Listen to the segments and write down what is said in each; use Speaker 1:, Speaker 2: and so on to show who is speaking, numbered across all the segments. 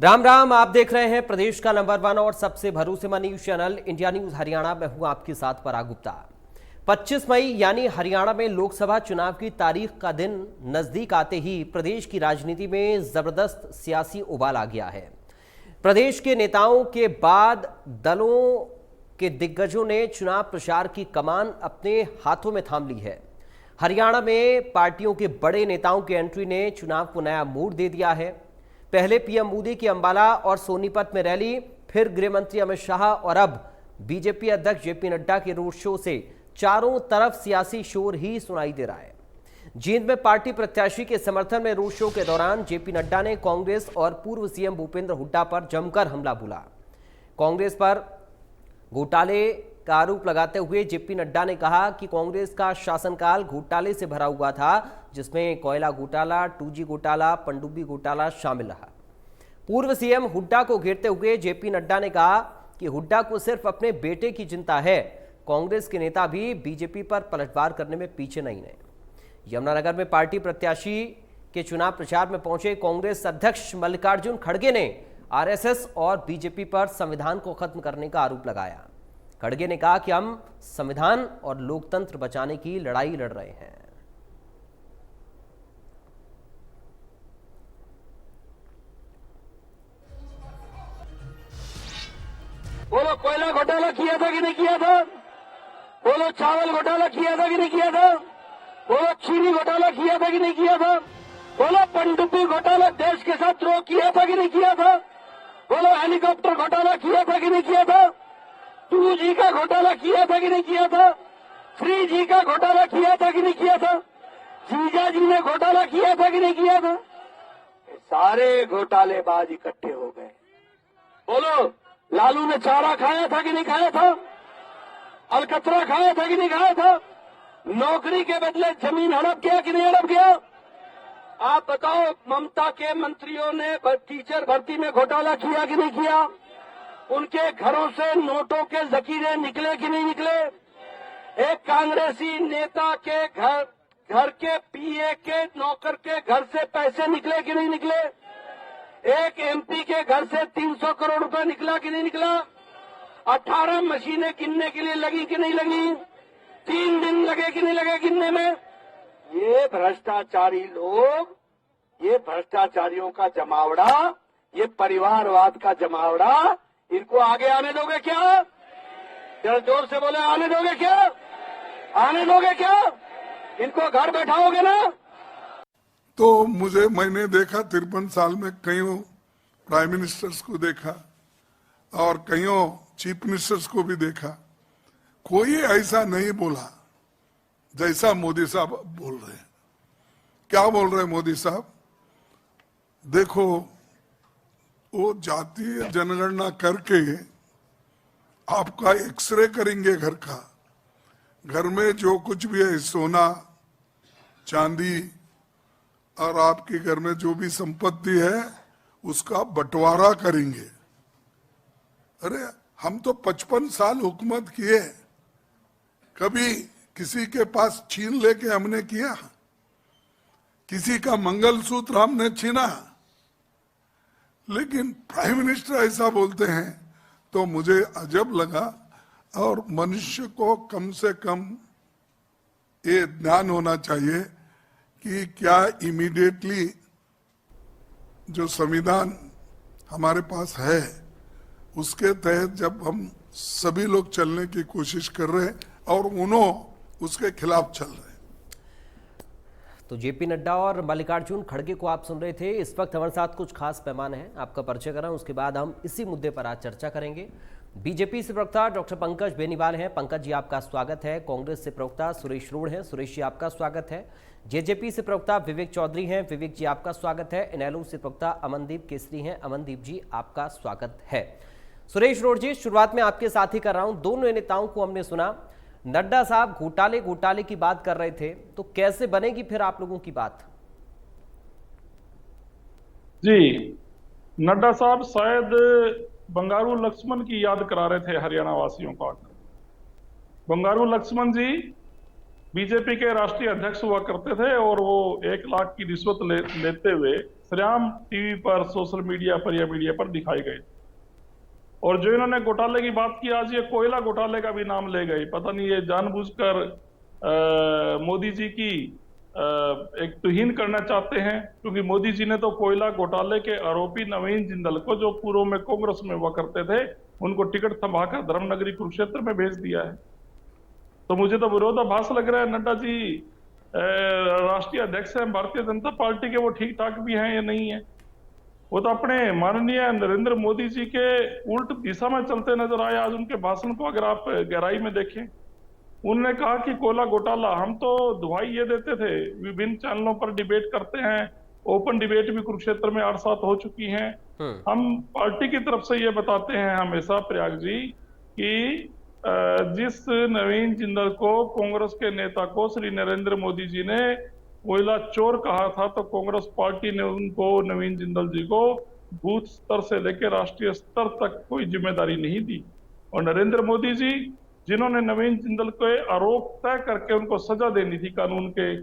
Speaker 1: राम राम। आप देख रहे हैं प्रदेश का नंबर 1 और सबसे भरोसेमंद news channel India news Haryana. मैं हूं आपके साथ पराग गुप्ता। 25 मई यानी हरियाणा में लोकसभा चुनाव की तारीख का दिन नजदीक आते ही प्रदेश की राजनीति में जबरदस्त सियासी उबाल आ गया है। प्रदेश के नेताओं के बाद दलों के दिग्गजों ने चुनाव प्रचार की कमान अपने हाथों में थाम ली है। हरियाणा में पार्टियों के बड़े नेताओं की एंट्री ने चुनाव को नया मूड दे दिया है। पहले पीएम मोदी की अंबाला और सोनीपत में रैली, फिर गृह मंत्री अमित शाह और अब बीजेपी अध्यक्ष जेपी नड्डा के रोड शो से चारों तरफ सियासी शोर ही सुनाई दे रहा है। जींद में पार्टी प्रत्याशी के समर्थन में रोड शो के दौरान जेपी नड्डा ने कांग्रेस और पूर्व सीएम भूपेंद्र हुड्डा पर जमकर हमला बोला। कांग्रेस पर घोटाले का आरोप लगाते हुए जेपी नड्डा ने कहा कि कांग्रेस का शासनकाल घोटाले से भरा हुआ था, जिसमें कोयला घोटाला, 2G घोटाला, पनडुब्बी घोटाला शामिल रहा। पूर्व सीएम हुड्डा को घेरते हुए जेपी नड्डा ने कहा कि हुड्डा को सिर्फ अपने बेटे की चिंता है, कांग्रेस के नेता भी बीजेपी पर पलटवार करने में पीछे नहीं है। यमुनानगर में पार्टी प्रत्याशी के चुनाव प्रचार में पहुंचे कांग्रेस अध्यक्ष मल्लिकार्जुन खड़गे ने आरएसएस और बीजेपी पर संविधान को खत्म करने का आरोप लगाया। खड़गे ने कहा कि हम संविधान और लोकतंत्र बचाने की लड़ाई लड़ रहे हैं।
Speaker 2: बोलो कोयला घोटाला किया था कि नहीं किया था? बोलो चावल घोटाला किया था कि नहीं किया था? बोलो चीनी घोटाला किया था कि नहीं किया था? बोलो पनडुब्बी घोटाला देश के साथ द्रोह किया था कि नहीं किया था? बोलो हेलीकॉप्टर घोटाला किया था कि नहीं किया था? 2G का घोटाला किया था कि नहीं किया था? 3G का घोटाला किया था कि नहीं किया था? जीजा जी ने घोटाला किया था कि नहीं किया था? सारे घोटालेबाज इकट्ठे हो गए। बोलो लालू ने चारा खाया था कि नहीं खाया था? अलकतरा खाया था कि नहीं खाया था? नौकरी के बदले जमीन हड़प किया कि नहीं हड़प किया? आप बताओ, ममता के मंत्रियों ने टीचर भर्ती में घोटाला किया कि नहीं किया? उनके घरों से नोटों के जखीरे निकले कि नहीं निकले? एक कांग्रेसी नेता के घर के पीए के नौकर के घर से पैसे निकले कि नहीं निकले? एक एमपी के घर से 300 करोड़ रुपए निकला कि नहीं निकला? 18 मशीनें गिनने के लिए लगी कि नहीं लगी? 3 दिन लगे कि नहीं लगे गिनने में? ये भ्रष्टाचारी लोग, ये भ्रष्टाचारियों का जमावड़ा, ये परिवारवाद का जमावड़ा, इनको आगे आने दोगे क्या? जरा जोर से बोले, आने दोगे क्या? आने दोगे क्या? इनको घर बैठाओगे ना?
Speaker 3: तो मैंने देखा 53 साल में कईयों प्राइम मिनिस्टर्स को देखा और कईयों चीफ मिनिस्टर्स को भी देखा। कोई ऐसा नहीं बोला जैसा मोदी साहब बोल रहे हैं। क्या बोल रहे हैं मोदी साहब? देखो, वो जातीय जनगणना करके आपका एक्सरे करेंगे घर का। घर में जो कुछ भी है, सोना चांदी और आपके घर में जो भी संपत्ति है उसका बंटवारा करेंगे। अरे हम तो 55 साल हुकूमत किए, कभी किसी के पास छीन लेके हमने किया? किसी का मंगलसूत्र हमने छीना? लेकिन प्राइम मिनिस्टर ऐसा बोलते हैं तो मुझे अजब लगा। और मनुष्य को कम से कम ये ध्यान होना चाहिए कि क्या इमीडिएटली जो संविधान हमारे पास है उसके तहत जब हम सभी लोग चलने की कोशिश कर रहे हैं और उन्होंने उसके खिलाफ चल रहे हैं।
Speaker 1: तो जेपी नड्डा और मल्लिकार्जुन खड़गे को आप सुन रहे थे। इस वक्त हमारे साथ कुछ खास पैमाने हैं, आपका परिचय कराएं, उसके बाद हम इसी मुद्दे पर आज चर्चा करेंगे। बीजेपी से प्रवक्ता डॉक्टर पंकज बेनीवाल हैं। पंकज जी, आपका स्वागत है। कांग्रेस से प्रवक्ता सुरेश रोड़ हैं। सुरेश जी, आपका स्वागत है। जेजेपी से प्रवक्ता विवेक चौधरी हैं। विवेक जी, आपका स्वागत है। इनेलो से प्रवक्ता अमनदीप केसरी हैं। अमनदीप जी, आपका स्वागत है। सुरेश रोड़ जी, शुरुआत में आपके साथ ही कर रहा हूं। दोनों नेताओं को हमने सुना, नड्डा साहब घोटाले की बात कर रहे थे, तो कैसे बनेगी फिर आप लोगों की बात?
Speaker 4: जी, नड्डा साहब शायद बंगारू लक्ष्मण की याद करा रहे थे हरियाणा वासियों को। बंगारू लक्ष्मण जी बीजेपी के राष्ट्रीय अध्यक्ष हुआ करते थे और वो 1 लाख की रिश्वत लेते हुए सरेआम टीवी पर, सोशल मीडिया पर या मीडिया पर दिखाए गए। और जो इन्होंने घोटाले की बात की, आज ये कोयला घोटाले का भी नाम ले गए। पता नहीं ये जानबूझकर मोदी जी की एक तुहीन करना चाहते हैं, क्योंकि मोदी जी ने तो कोयला घोटाले के आरोपी नवीन जिंदल को, जो पूर्व में कांग्रेस में हुआ करते थे, उनको टिकट थमाकर धर्मनगरी कुरुक्षेत्र में भेज दिया है। तो मुझे तो विरोधाभास लग रहा है नड्डा जी राष्ट्रीय अध्यक्ष हैं भारतीय जनता पार्टी के, वो ठीक ठाक भी हैं या नहीं है। वो तो अपने माननीय नरेंद्र मोदी जी के उल्ट दिशा में चलते नजर आए। आज उनके भाषण को अगर आप गहराई में देखें, उन्होंने कहा कि कोयला घोटाला, हम तो दुहाई ये देते थे, विभिन्न चैनलों पर डिबेट करते हैं, ओपन डिबेट भी कुरुक्षेत्र में 8-7 हो चुकी हैं। हम पार्टी की तरफ से ये बताते हैं हमेशा प्रयाग जी कि जिस नवीन जिंदल को, कांग्रेस के नेता को श्री नरेंद्र मोदी जी ने कोयला चोर कहा था, तो कांग्रेस पार्टी ने उनको, नवीन जिंदल जी को, बूथ स्तर से लेकर राष्ट्रीय स्तर तक कोई जिम्मेदारी नहीं दी। और नरेंद्र मोदी जी, जिन्होंने नवीन जिंदल के आरोप तय करके उनको सजा देनी थी कानून के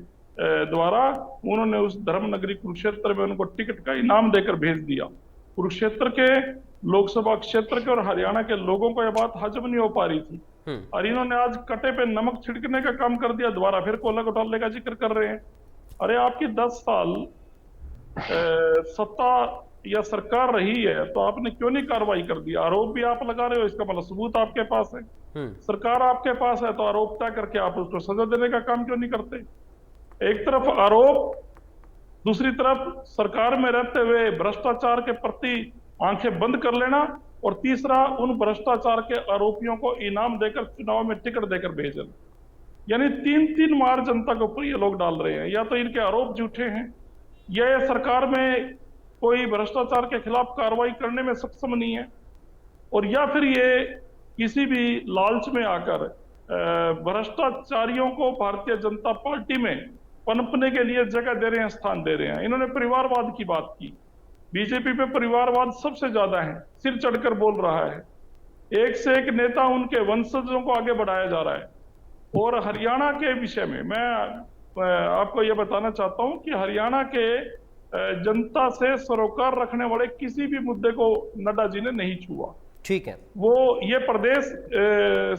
Speaker 4: द्वारा, उन्होंने उस धर्मनगरी कुरुक्षेत्र में उनको टिकट का इनाम देकर भेज दिया। कुरुक्षेत्र के लोकसभा क्षेत्र के और हरियाणा के लोगों को यह बात हजम नहीं हो पा रही थी, और इन्होंने आज कटे पे नमक छिड़कने का काम कर दिया। दोबारा फिर कोयला घोटाले का जिक्र कर रहे हैं। अरे आपकी 10 साल सत्ता या सरकार रही है, तो आपने क्यों नहीं कार्रवाई कर दी? आरोप भी आप लगा रहे हो, इसका मतलब सबूत आपके पास है, सरकार आपके पास है, तो आरोप तय करके आप उसको सजा देने का काम क्यों नहीं करते? एक तरफ आरोप, दूसरी तरफ सरकार में रहते हुए भ्रष्टाचार के प्रति आंखें बंद कर लेना, और तीसरा उन भ्रष्टाचार के आरोपियों को इनाम देकर, चुनाव में टिकट देकर भेजना। यानी 3-3 मार जनता के ऊपर ये लोग डाल रहे हैं। या तो इनके आरोप झूठे हैं, या ये सरकार में कोई भ्रष्टाचार के खिलाफ कार्रवाई करने में सक्षम नहीं है, और या फिर ये किसी भी लालच में आकर भ्रष्टाचारियों को भारतीय जनता पार्टी में पनपने के लिए जगह दे रहे हैं, स्थान दे रहे हैं। इन्होंने परिवारवाद की बात की। बीजेपी पे परिवारवाद सबसे ज्यादा है, सिर चढ़कर बोल रहा है। एक से एक नेता, उनके वंशजों को आगे बढ़ाया जा रहा है। और हरियाणा के विषय में मैं आपको यह बताना चाहता हूं कि हरियाणा के जनता से सरोकार रखने वाले किसी भी मुद्दे को नड्डा जी ने नहीं छुआ।
Speaker 1: ठीक है,
Speaker 4: वो ये प्रदेश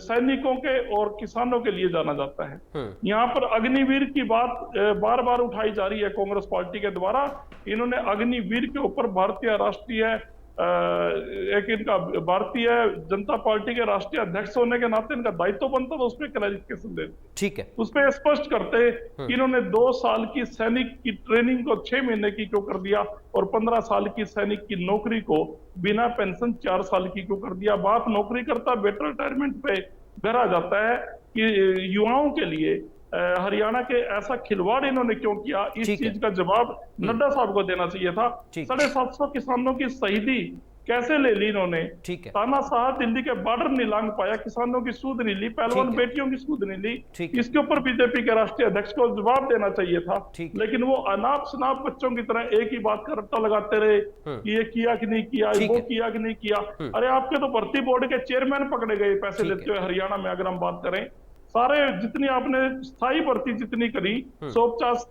Speaker 4: सैनिकों के और किसानों के लिए जाना जाता है। यहाँ पर अग्निवीर की बात बार बार उठाई जा रही है कांग्रेस पार्टी के द्वारा। इन्होंने अग्निवीर के ऊपर भारतीय राष्ट्रीय एक इनका भारतीय जनता पार्टी के राष्ट्रीय अध्यक्ष होने के नाते इनका दायित्व बनता था उस पर क्लैरिफिकेशन देते।
Speaker 1: ठीक है,
Speaker 4: उस पर स्पष्ट करते कि इन्होंने 2 साल की सैनिक की ट्रेनिंग को 6 महीने की क्यों कर दिया, और 15 साल की सैनिक की नौकरी को बिना पेंशन 4 साल की क्यों कर दिया। बाप नौकरी करता, बेटर रिटायरमेंट पे घर आ जाता है कि युवाओं के लिए हरियाणा के ऐसा खिलवाड़ इन्होंने क्यों किया? इस चीज का जवाब नड्डा साहब को देना चाहिए था। 750 किसानों की शहीदी कैसे ले ली इन्होंने? तानाशाह दिल्ली के बॉर्डर नहीं लांग पाया, किसानों की सूद नहीं ली, पहलवान बेटियों की सूद नहीं ली। इसके ऊपर बीजेपी के राष्ट्रीय अध्यक्ष को जवाब देना चाहिए था। लेकिन वो अनाप शनाप बच्चों की तरह एक ही बात का रट्टा लगाते रहे कि ये किया कि नहीं किया, वो किया कि नहीं किया। अरे आपके तो भर्ती बोर्ड के चेयरमैन पकड़े गए पैसे लेते हुए हरियाणा में। अगर हम बात करें, सारे जितनी आपने स्थायी भर्ती जितनी करी, 150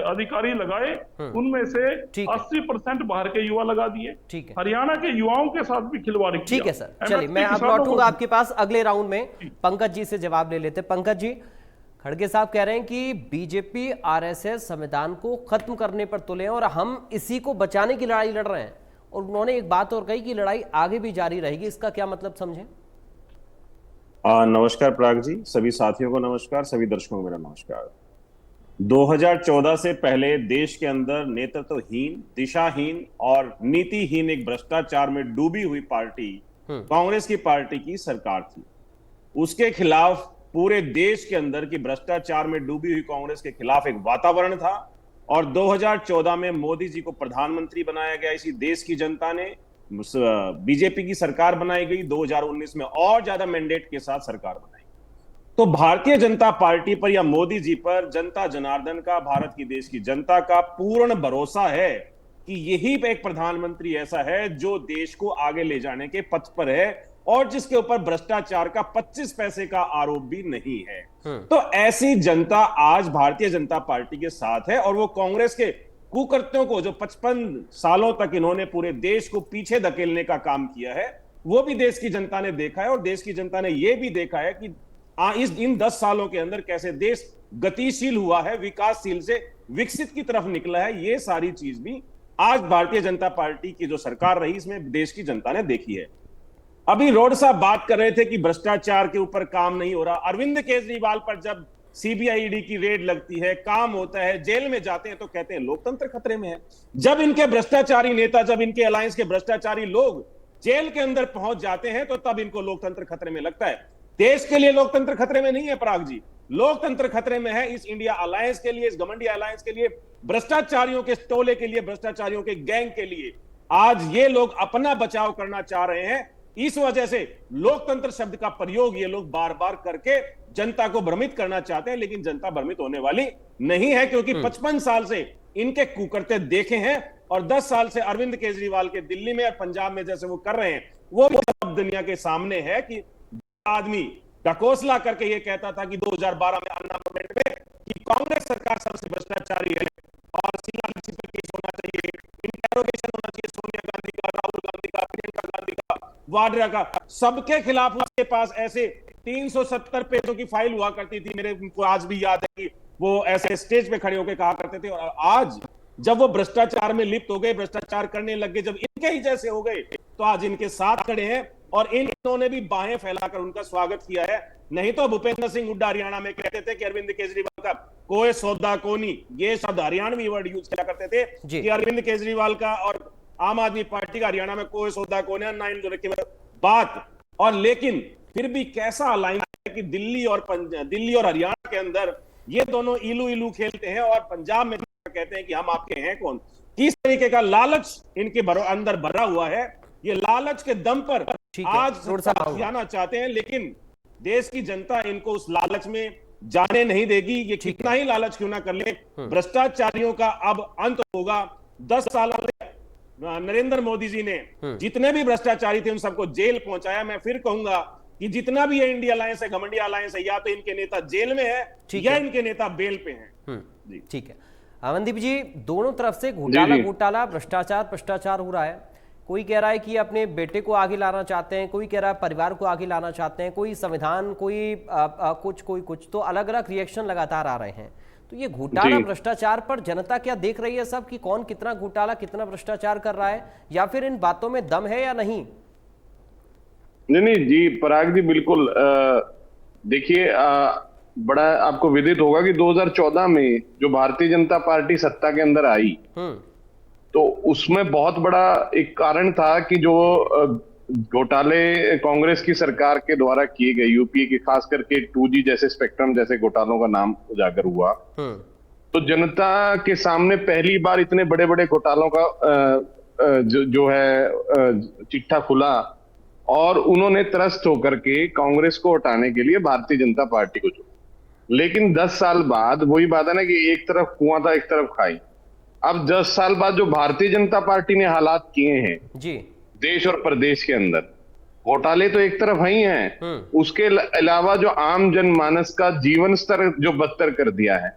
Speaker 4: अधिकारी लगाए, उनमें से 80% बाहर के युवा लगा दिए। हरियाणा के युवाओं के साथ भी खिलवाड़ किया।
Speaker 1: ठीक है सर, चलिए मैं अब लौटूंगा आपके पास अगले राउंड में। पंकज जी से जवाब ले लेते। पंकज जी, खड़गे साहब कह रहे हैं कि बीजेपी आरएसएस संविधान को खत्म करने पर तुले और हम इसी को बचाने की लड़ाई लड़ रहे हैं, और उन्होंने एक बात और कही कि लड़ाई आगे भी जारी रहेगी। इसका क्या मतलब समझें?
Speaker 5: नमस्कार पराग जी, सभी साथियों को नमस्कार, सभी दर्शकों को मेरा नमस्कार। 2014 से पहले देश के अंदर नेतृत्वहीन, दिशाहीन और नीतिहीन एक भ्रष्टाचार में डूबी हुई पार्टी कांग्रेस की पार्टी की सरकार थी। उसके खिलाफ पूरे देश के अंदर की भ्रष्टाचार में डूबी हुई कांग्रेस के खिलाफ एक वातावरण था, और 2014 में मोदी जी को प्रधानमंत्री बनाया गया। इसी देश की जनता ने बीजेपी की सरकार बनाई गई, 2019 में और ज्यादा मैंडेट के साथ सरकार बनाई। तो भारतीय जनता पार्टी पर या मोदी जी पर जनता जनार्दन का, भारत की देश की जनता का पूर्ण भरोसा है कि यही एक प्रधानमंत्री ऐसा है जो देश को आगे ले जाने के पथ पर है, और जिसके ऊपर भ्रष्टाचार का 25 पैसे का आरोप भी नहीं है। तो ऐसी जनता आज भारतीय जनता पार्टी के साथ है और वो कांग्रेस के कुकर्त्यों को, जो 55 सालों तक इन्होंने पूरे देश को पीछे धकेलने का काम किया है, वो भी देश की जनता ने देखा है। और देश की जनता ने यह भी देखा है कि इन 10 सालों के अंदर कैसे देश गतिशील हुआ है, विकासशील से विकसित की तरफ निकला है। ये सारी चीज भी आज भारतीय जनता पार्टी की जो सरकार रही, इसमें देश की जनता ने देखी है। अभी रोड साहब बात कर रहे थे कि भ्रष्टाचार के ऊपर काम नहीं हो रहा। अरविंद केजरीवाल पर जब सीबीआई ईडी की रेड लगती है, काम होता है, जेल में जाते हैं, तो कहते हैं लोकतंत्र खतरे में है। जब इनके भ्रष्टाचारी नेता, जब इनके अलायंस के भ्रष्टाचारी लोग जेल के अंदर पहुंच जाते हैं, तो तब इनको लोकतंत्र खतरे में लगता है। देश के लिए लोकतंत्र खतरे में नहीं है पराग जी, लोकतंत्र खतरे में है इस इंडिया अलायंस के लिए, इस घमंडी अलायंस के लिए, भ्रष्टाचारियों के टोले के लिए, भ्रष्टाचारियों के गैंग के लिए। आज ये लोग अपना बचाव करना चाह रहे हैं। इस वजह से लोकतंत्र शब्द का प्रयोग ये लोग बार बार करके जनता को भ्रमित करना चाहते हैं, लेकिन जनता भ्रमित होने वाली नहीं है, क्योंकि 55 साल से इनके कुकर्ते देखे हैं और 10 साल से अरविंद केजरीवाल के दिल्ली में और पंजाब में जैसे वो कर रहे हैं, वो सब दुनिया के सामने है। कि आदमी ढकोसला करके ये कहता था कि 2012 में अन्ना मूवमेंट में कि कांग्रेस सरकार सबसे भ्रष्टाचारी है और सीआरपीसी पर केस होना चाहिए, इंटेरोगेशन होना चाहिए सोनिया गांधी का, राहुल गांधी का, प्रियंका गांधी का, वाड्रा का, सबके खिलाफ उसके पास ऐसे 370 पेजों की फाइल हुआ करती थी। मेरे को आज भी याद है कि वो ऐसे स्टेज पे खड़े होकर कहा करते थे। और आज जब वो भ्रष्टाचार में लिप्त हो गए, भ्रष्टाचार करने लग गए, जब इनके ही जैसे हो गए, तो आज इनके साथ खड़े हैं और इन्होंने भी बाहें फैलाकर उनका स्वागत किया है। नहीं तो भूपेंद्र सिंह हुड्डा हरियाणा में कहते थे कि अरविंद केजरीवाल का कोई सौदा कोनी, ये शब्द हरियाणवी वर्ड यूज किया करते थे कि अरविंद केजरीवाल का और आम आदमी पार्टी का हरियाणा में कोई सौदा कौन है, ना इन दोनों की बात। और लेकिन फिर भी कैसा अलायंस है कि दिल्ली और हरियाणा के अंदर ये दोनों इलू इलू खेलते हैं और पंजाब में कहते हैं कि हम आपके हैं कौन। किस तरीके का लालच इनके अंदर भरा हुआ है, ये लालच के दम पर आज जाना चाहते हैं, लेकिन देश की जनता इनको उस लालच में जाने नहीं देगी। ये कितना ही लालच क्यों ना कर ले, भ्रष्टाचारियों का अब अंत होगा। 10 साल नरेंद्र मोदी जी ने जितने भी भ्रष्टाचारी थे उन सबको जेल पहुंचाया। मैं फिर कहूंगा कि जितना भी ये इंडिया अलायंस है, घमंडी अलायंस है, या तो इनके नेता जेल में है या इनके नेता बेल पे हैं।
Speaker 1: ठीक है अमनदीप जी, दोनों तरफ से घोटाला भ्रष्टाचार हो रहा है। कोई कह रहा है कि अपने बेटे को आगे लाना चाहते हैं, कोई कह रहा है परिवार को आगे लाना चाहते हैं, कोई संविधान, कोई कुछ, तो अलग अलग रिएक्शन लगातार आ रहे हैं। तो ये घोटाला भ्रष्टाचार पर जनता क्या देख रही है सब, कि कौन कितना घोटाला कितना भ्रष्टाचार कर रहा है, या फिर इन बातों में दम है या नहीं?
Speaker 6: नहीं जी पराग जी, बिल्कुल। देखिए, बड़ा आपको विदित होगा कि 2014 में जो भारतीय जनता पार्टी सत्ता के अंदर आई, तो उसमें बहुत बड़ा एक कारण था कि जो घोटाले कांग्रेस की सरकार के द्वारा किए गए, यूपीए के खास करके 2G जैसे स्पेक्ट्रम जैसे घोटालों का नाम उजागर हुआ। तो जनता के सामने पहली बार इतने बड़े बड़े घोटालों का जो है चिट्ठा खुला और उन्होंने त्रस्त होकर के कांग्रेस को हटाने के लिए भारतीय जनता पार्टी को चुना। लेकिन 10 साल बाद वही बात है ना कि एक तरफ कुआं था एक तरफ खाई। अब 10 साल बाद जो भारतीय जनता पार्टी ने हालात किए हैं
Speaker 1: जी
Speaker 6: देश और प्रदेश के अंदर, घोटाले तो एक तरफ ही हैं, उसके अलावा जो आम जनमानस का जीवन स्तर जो बदतर कर दिया है,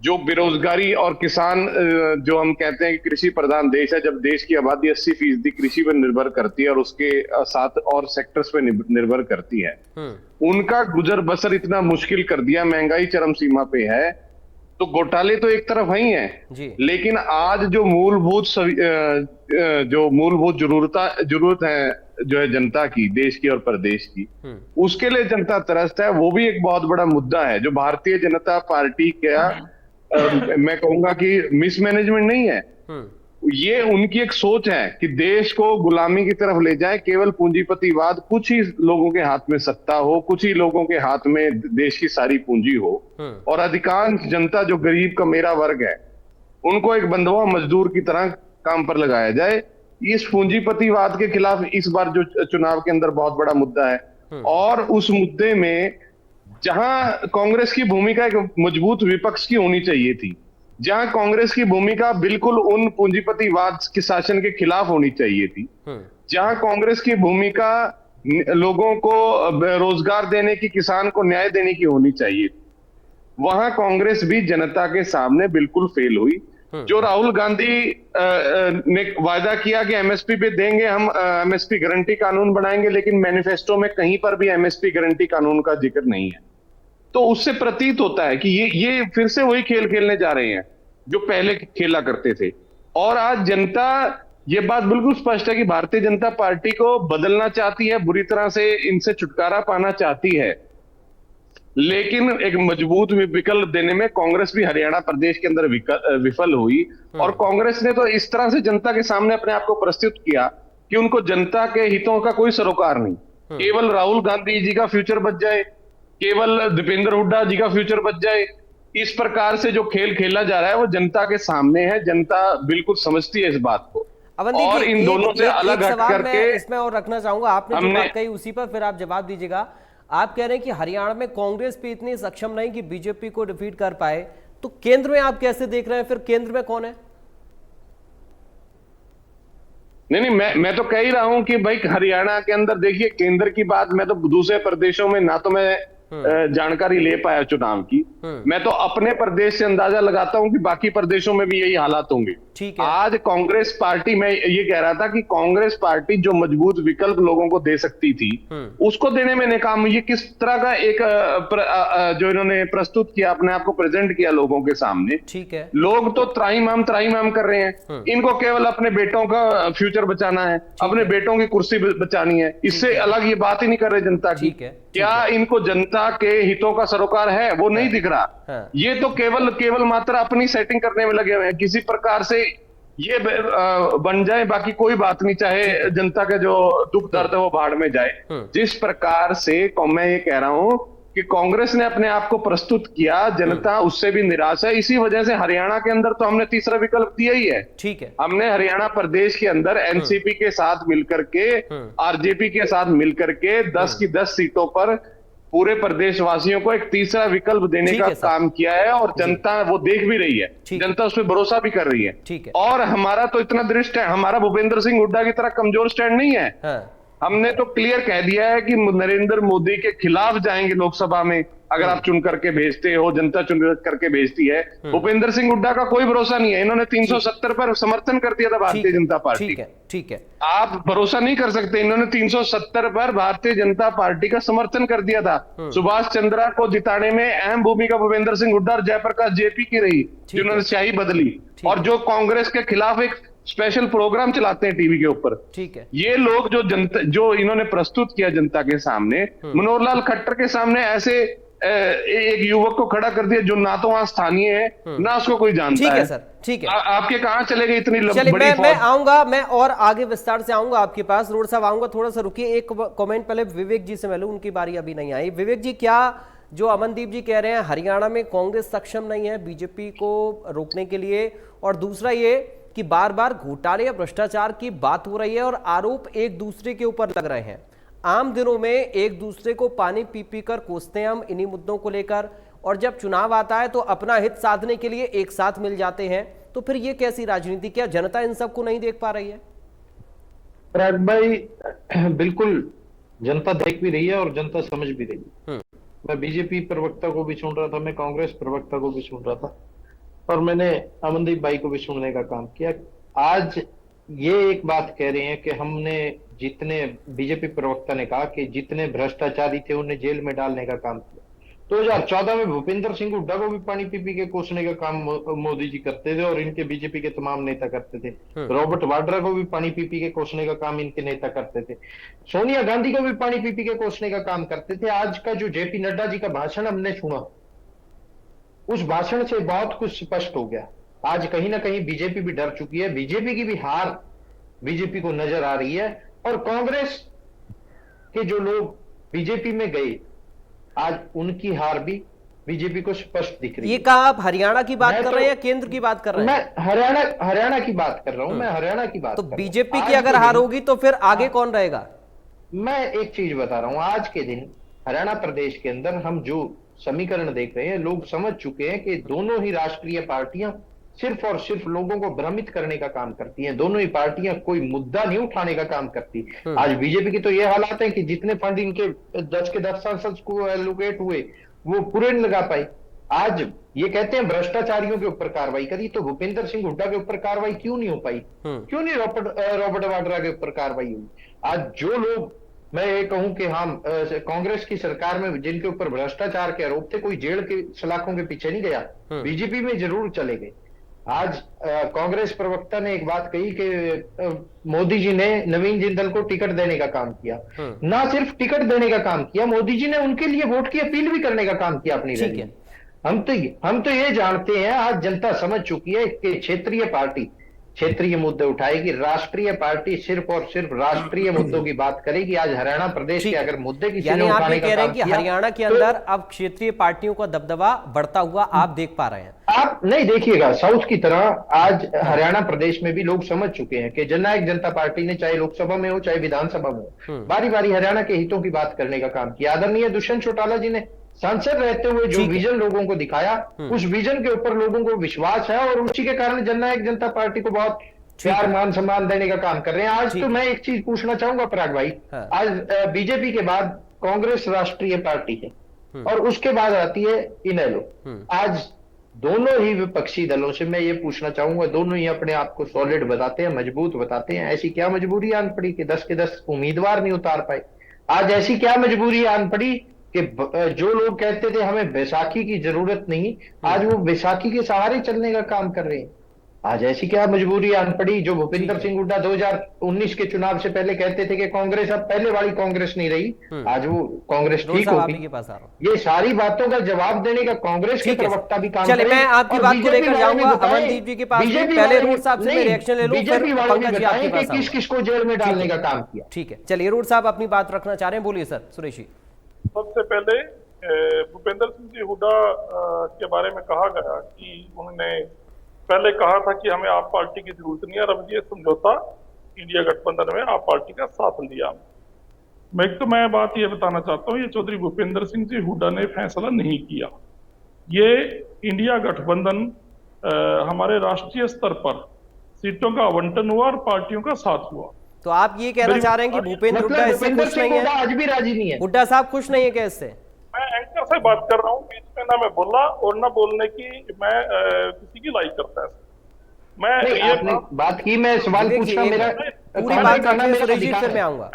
Speaker 6: जो बेरोजगारी और किसान, जो हम कहते हैं कि कृषि प्रधान देश है, जब देश की आबादी 80% कृषि पर निर्भर करती है और उसके साथ और सेक्टर्स पे निर्भर करती है, उनका गुजर बसर इतना मुश्किल कर दिया, महंगाई चरम सीमा पे है। तो घोटाले तो एक तरफ ही हैं, लेकिन आज जो मूलभूत जरूरत है जो है जनता की, देश की और प्रदेश की, उसके लिए जनता त्रस्त है। वो भी एक बहुत बड़ा मुद्दा है जो भारतीय जनता पार्टी का मैं कहूंगा कि मिसमैनेजमेंट नहीं है, ये उनकी एक सोच है कि देश को गुलामी की तरफ ले जाए, केवल पूंजीपतिवाद, कुछ ही लोगों के हाथ में सत्ता हो, कुछ ही लोगों के हाथ में देश की सारी पूंजी हो, और अधिकांश जनता जो गरीब का मेरा वर्ग है उनको एक बंधुआ मजदूर की तरह काम पर लगाया जाए। इस पूंजीपतिवाद के खिलाफ इस बार जो चुनाव के अंदर बहुत बड़ा मुद्दा है। और उस मुद्दे में जहां कांग्रेस की भूमिका एक मजबूत विपक्ष की होनी चाहिए थी, जहां कांग्रेस की भूमिका बिल्कुल उन पूंजीपतिवाद के शासन के खिलाफ होनी चाहिए थी, जहां कांग्रेस की भूमिका लोगों को रोजगार देने की, किसान को न्याय देने की होनी चाहिए। वहां कांग्रेस भी जनता के सामने बिल्कुल फेल हुई। जो राहुल गांधी ने वायदा किया कि एमएसपी पे देंगे, हम एमएसपी गारंटी कानून बनाएंगे, लेकिन मैनिफेस्टो में कहीं पर भी एमएसपी गारंटी कानून का जिक्र नहीं है। तो उससे प्रतीत होता है कि ये फिर से वही खेल खेलने जा रहे हैं जो पहले खेला करते थे। और आज जनता, ये बात बिल्कुल स्पष्ट है कि भारतीय जनता पार्टी को बदलना चाहती है, बुरी तरह से इनसे छुटकारा पाना चाहती है, लेकिन एक मजबूत विकल्प देने में कांग्रेस भी हरियाणा प्रदेश के अंदर विफल हुई। और कांग्रेस ने तो इस तरह से जनता के सामने अपने आप को प्रस्तुत किया कि उनको जनता के हितों का कोई सरोकार नहीं, केवल राहुल गांधी जी का फ्यूचर बच जाए, केवल दीपेंद्र हुड्डा जी का फ्यूचर बच जाए। इस प्रकार से जो खेल खेला जा रहा है वो जनता के सामने है, जनता बिल्कुल समझती है इस बात को।
Speaker 1: अवंती
Speaker 6: और
Speaker 1: जी,
Speaker 6: इन दोनों से अलग हट
Speaker 1: सवाल
Speaker 6: करके
Speaker 1: मैं इसमें और रखना चाहूंगा, आपने जो बात कही उसी पर फिर आप जवाब दीजिएगा। आप कह रहे हैं कि हरियाणा में कांग्रेस भी इतनी सक्षम नहीं कि बीजेपी को डिफीट कर पाए, तो केंद्र में आप कैसे देख रहे हैं? फिर केंद्र में कौन है?
Speaker 6: नहीं, मैं तो कह ही रहा हूं कि भाई हरियाणा के अंदर देखिए, केंद्र की बात मैं तो दूसरे प्रदेशों में ना तो मैं जानकारी ले पाया चुनाव की। मैं तो अपने प्रदेश से अंदाजा लगाता हूं कि बाकी प्रदेशों में भी यही हालात होंगे।
Speaker 1: ठीक है।
Speaker 6: आज कांग्रेस पार्टी, मैं ये कह रहा था कि कांग्रेस पार्टी जो मजबूत विकल्प लोगों को दे सकती थी उसको देने में नाकाम हुई। ये किस तरह का एक जो इन्होंने प्रस्तुत किया, अपने आप को प्रेजेंट किया लोगों के सामने।
Speaker 1: ठीक है।
Speaker 6: लोग तो त्राहिमाम कर रहे हैं, इनको केवल अपने बेटों का फ्यूचर बचाना है, अपने बेटों की कुर्सी बचानी है, इससे अलग ये बात ही नहीं कर रहे जनता की। क्या इनको जनता के हितों का सरोकार है? वो नहीं दिख रहा। ये तो केवल मात्र अपनी सेटिंग करने में लगे हुए हैं, किसी प्रकार से ये बन जाए, बाकी कोई बात नहीं, चाहे जनता के जो दुख दर्द है वो बाढ़ में जाए। जिस प्रकार से मैं ये कह रहा हूं कि कांग्रेस ने अपने आप को प्रस्तुत किया, जनता उससे भी निराश है। इसी वजह से हरियाणा के अंदर तो हमने तीसरा विकल्प दिया ही है।
Speaker 1: ठीक है।
Speaker 6: हमने हरियाणा प्रदेश के अंदर एनसीपी के साथ मिलकर के, आरजेपी के साथ मिलकर के 10 की 10 सीटों पर पूरे प्रदेशवासियों को एक तीसरा विकल्प देने का काम किया है। और जनता वो देख भी रही है, जनता उस पर भरोसा भी कर रही है।
Speaker 1: ठीक है।
Speaker 6: और हमारा तो इतना दृष्ट है, हमारा भूपेंद्र सिंह हुड्डा की तरह कमजोर स्टैंड नहीं है। हमने तो क्लियर कह दिया है कि नरेंद्र मोदी के खिलाफ जाएंगे लोकसभा में, अगर आप चुन करके भेजते हो, जनता चुन करके भेजती है। भूपेंद्र सिंह हुड्डा का कोई भरोसा नहीं है, इन्होंने 370 पर समर्थन कर दिया था भारतीय जनता पार्टी।
Speaker 1: ठीक है।
Speaker 6: आप भरोसा नहीं कर सकते, इन्होंने 370 पर भारतीय जनता पार्टी का समर्थन कर दिया था। सुभाष चंद्रा को जिताने में अहम भूमिका भूपेंद्र सिंह हुड्डा और जयप्रकाश जेपी की रही, जिन्होंने स्याही बदली और जो कांग्रेस के खिलाफ एक स्पेशल प्रोग्राम चलाते हैं टीवी के ऊपर।
Speaker 1: ठीक है।
Speaker 6: ये लोग जो इन्होंने प्रस्तुत किया जनता के सामने, मनोहर लाल खट्टर के सामने ऐसे एक युवक को खड़ा कर दिया जो ना तो वहां स्थानीय है ना उसको कोई जानता है।
Speaker 1: ठीक है सर, ठीक है।
Speaker 6: आपके कहां चले गए इतनी
Speaker 1: चलिए,
Speaker 6: बड़ी
Speaker 1: मैं आऊंगा, मैं और आगे विस्तार से आऊंगा आपके पास। रोड साहब आऊंगा, थोड़ा सा रुकिए, एक कमेंट पहले विवेक जी से मिलूं, उनकी बारी अभी नहीं आई। विवेक जी, क्या जो अमनदीप जी कह रहे हैं हरियाणा में कांग्रेस सक्षम नहीं है बीजेपी को रोकने के लिए, और दूसरा ये कि बार बार घोटाले या भ्रष्टाचार की बात हो रही है और आरोप एक दूसरे के ऊपर लग रहे हैं, आम दिनों में एक दूसरे को पानी पी पी कर कोसते हैं हम इन्हीं मुद्दों को लेकर, और जब चुनाव आता है तो अपना हित साधने के लिए एक साथ मिल जाते हैं, तो फिर ये कैसी राजनीति? क्या जनता इन सबको नहीं देख पा रही है?
Speaker 7: पराग भाई, बिल्कुल जनता देख भी रही है और जनता समझ भी रही है। मैं बीजेपी प्रवक्ता को भी सुन रहा था, मैं कांग्रेस प्रवक्ता को भी सुन रहा था, और मैंने अमनदीप भाई को भी सुनने का काम किया। आज ये एक बात कह रहे हैं कि हमने जितने, बीजेपी प्रवक्ता ने कहा कि जितने भ्रष्टाचारी थे उन्हें जेल में डालने का काम किया। 2014 में भूपेंद्र सिंह हुड्डा को भी पानी पी पी के कोसने का काम मोदी जी करते थे और इनके बीजेपी के तमाम नेता करते थे। रॉबर्ट वाड्रा को भी पानी पी पी के कोसने का काम इनके नेता करते थे। सोनिया गांधी को भी पानी पी पी के कोसने का काम करते थे। आज का जो जेपी नड्डा जी का भाषण हमने सुना, उस भाषण से बहुत कुछ स्पष्ट हो गया। आज कहीं ना कहीं बीजेपी भी डर चुकी है, बीजेपी की भी हार बीजेपी को नजर आ रही है, और कांग्रेस के जो लोग बीजेपी में गए आज उनकी हार भी बीजेपी को स्पष्ट दिख रही है।
Speaker 1: ये कहा आप हरियाणा की बात कर रहे हैं या केंद्र की बात कर रहे हैं?
Speaker 7: मैं हरियाणा की बात कर रहा हूं, मैं हरियाणा की बात
Speaker 1: तो
Speaker 7: कर रहा हूं।
Speaker 1: बीजेपी की अगर हार होगी तो फिर आगे कौन रहेगा?
Speaker 7: मैं एक चीज बता रहा हूं, आज के दिन हरियाणा प्रदेश के अंदर हम जो समीकरण देख रहे हैं, लोग समझ चुके हैं कि दोनों ही राष्ट्रीय पार्टियां सिर्फ और सिर्फ लोगों को भ्रमित करने का काम करती हैं। दोनों ही पार्टियां कोई मुद्दा नहीं उठाने का काम करती। आज बीजेपी की तो ये हालात है कि जितने फंड इनके 10 के 10 सांसद को एलोकेट हुए वो पूरे नहीं लगा पाए। आज ये कहते हैं भ्रष्टाचारियों के ऊपर कार्रवाई करी, तो भूपेंद्र सिंह हुड्डा के ऊपर कार्रवाई क्यों नहीं हो पाई? क्यों नहीं रॉबर्ट वाड्रा के ऊपर कार्रवाई हुई? आज जो लोग, मैं ये कहूं कि हम कांग्रेस की सरकार में जिनके ऊपर भ्रष्टाचार के आरोप थे, कोई जेल के सलाखों के पीछे नहीं गया, बीजेपी में जरूर चले गए। आज कांग्रेस प्रवक्ता ने एक बात कही कि मोदी जी ने नवीन जिंदल को टिकट देने का काम किया। ना सिर्फ टिकट देने का काम किया, मोदी जी ने उनके लिए वोट की अपील भी करने का काम किया अपनी रैली में। हम तो ये जानते हैं, आज जनता समझ चुकी है कि क्षेत्रीय पार्टी क्षेत्रीय मुद्दे उठाएगी, राष्ट्रीय पार्टी सिर्फ और सिर्फ राष्ट्रीय मुद्दों की बात करेगी। आज हरियाणा प्रदेश के अगर मुद्दे किसी ने उठाने का काम किया, यानी आप ये कह रहे हैं कि
Speaker 1: हरियाणा के अंदर अब क्षेत्रीय पार्टियों का दबदबा बढ़ता हुआ आप देख पा रहे हैं?
Speaker 7: आप नहीं देखिएगा, साउथ की तरह आज हरियाणा प्रदेश में भी लोग समझ चुके हैं कि जननायक जनता पार्टी ने चाहे लोकसभा में हो चाहे विधानसभा में हो, बारी बारी हरियाणा के हितों की बात करने का काम किया। आदरणीय दुष्यंत चौटाला जी ने सांसद रहते हुए जो विजन लोगों को दिखाया, उस विजन के ऊपर लोगों को विश्वास है और उसी के कारण जननायक जनता पार्टी को बहुत प्यार मान सम्मान देने का काम कर रहे हैं। आज तो मैं एक चीज पूछना चाहूंगा पराग भाई, आज बीजेपी के बाद कांग्रेस राष्ट्रीय पार्टी है और उसके बाद आती है इनेलो। आज दोनों ही विपक्षी दलों से मैं ये पूछना चाहूंगा, दोनों ही अपने आप को सॉलिड बताते हैं, मजबूत बताते हैं, ऐसी क्या मजबूरी आन पड़ी कि 10 के 10 उम्मीदवार नहीं उतार पाए? आज ऐसी क्या मजबूरी आन पड़ी कि जो लोग कहते थे हमें बैसाखी की जरूरत नहीं, आज वो बैसाखी के सहारे चलने का काम कर रहे हैं? आज ऐसी क्या मजबूरी आन पड़ी? जो भूपेंद्र सिंह हुड्डा 2019 के चुनाव से पहले कहते थे कि कांग्रेस अब पहले वाली कांग्रेस नहीं रही, आज वो कांग्रेस ठीक होगी। ये सारी बातों का जवाब देने का कांग्रेस के प्रवक्ता भी काम
Speaker 1: चले, मैं आपकी बात को लेकर जाऊंगा अमनदीप जी के पास। पहले रोड साहब से मैं रिएक्शन ले लूं, फिर पंकज जी आपके पास
Speaker 7: किस किस को जेल में डालने का काम किया।
Speaker 1: ठीक है, चलिए रोड साहब अपनी बात रखना चाह रहे हैं, बोलिए सर। सुरेश जी,
Speaker 4: सबसे पहले भूपेंद्र सिंह जी हुड्डा के बारे में कहा गया कि उन्होंने पहले कहा था कि हमें आप पार्टी की जरूरत नहीं है, और अब ये समझौता इंडिया गठबंधन में आप पार्टी का साथ लिया। मैं बात ये बताना चाहता हूँ, ये चौधरी भूपेंद्र सिंह जी हुड्डा ने फैसला नहीं किया। ये इंडिया गठबंधन हमारे राष्ट्रीय स्तर पर सीटों का आवंटन हुआ और पार्टियों का साथ हुआ।
Speaker 1: तो आप ये कहना चाह रहे हैं कि भूपेंद्र हुड्डा इससे खुश नहीं है?
Speaker 7: आज भी राजी नहीं है
Speaker 1: हुड्डा साहब, खुश नहीं है क्या इससे?
Speaker 4: मैं एंकर से बात कर रहा हूँ, बीच में ना मैं बोला और ना बोलने की मैं किसी की लाइक करता है। मैं ये
Speaker 7: बात की, मैं सवाल पूछना, मेरा
Speaker 1: पूरी बात करना मेरा अधिकार में आऊंगा।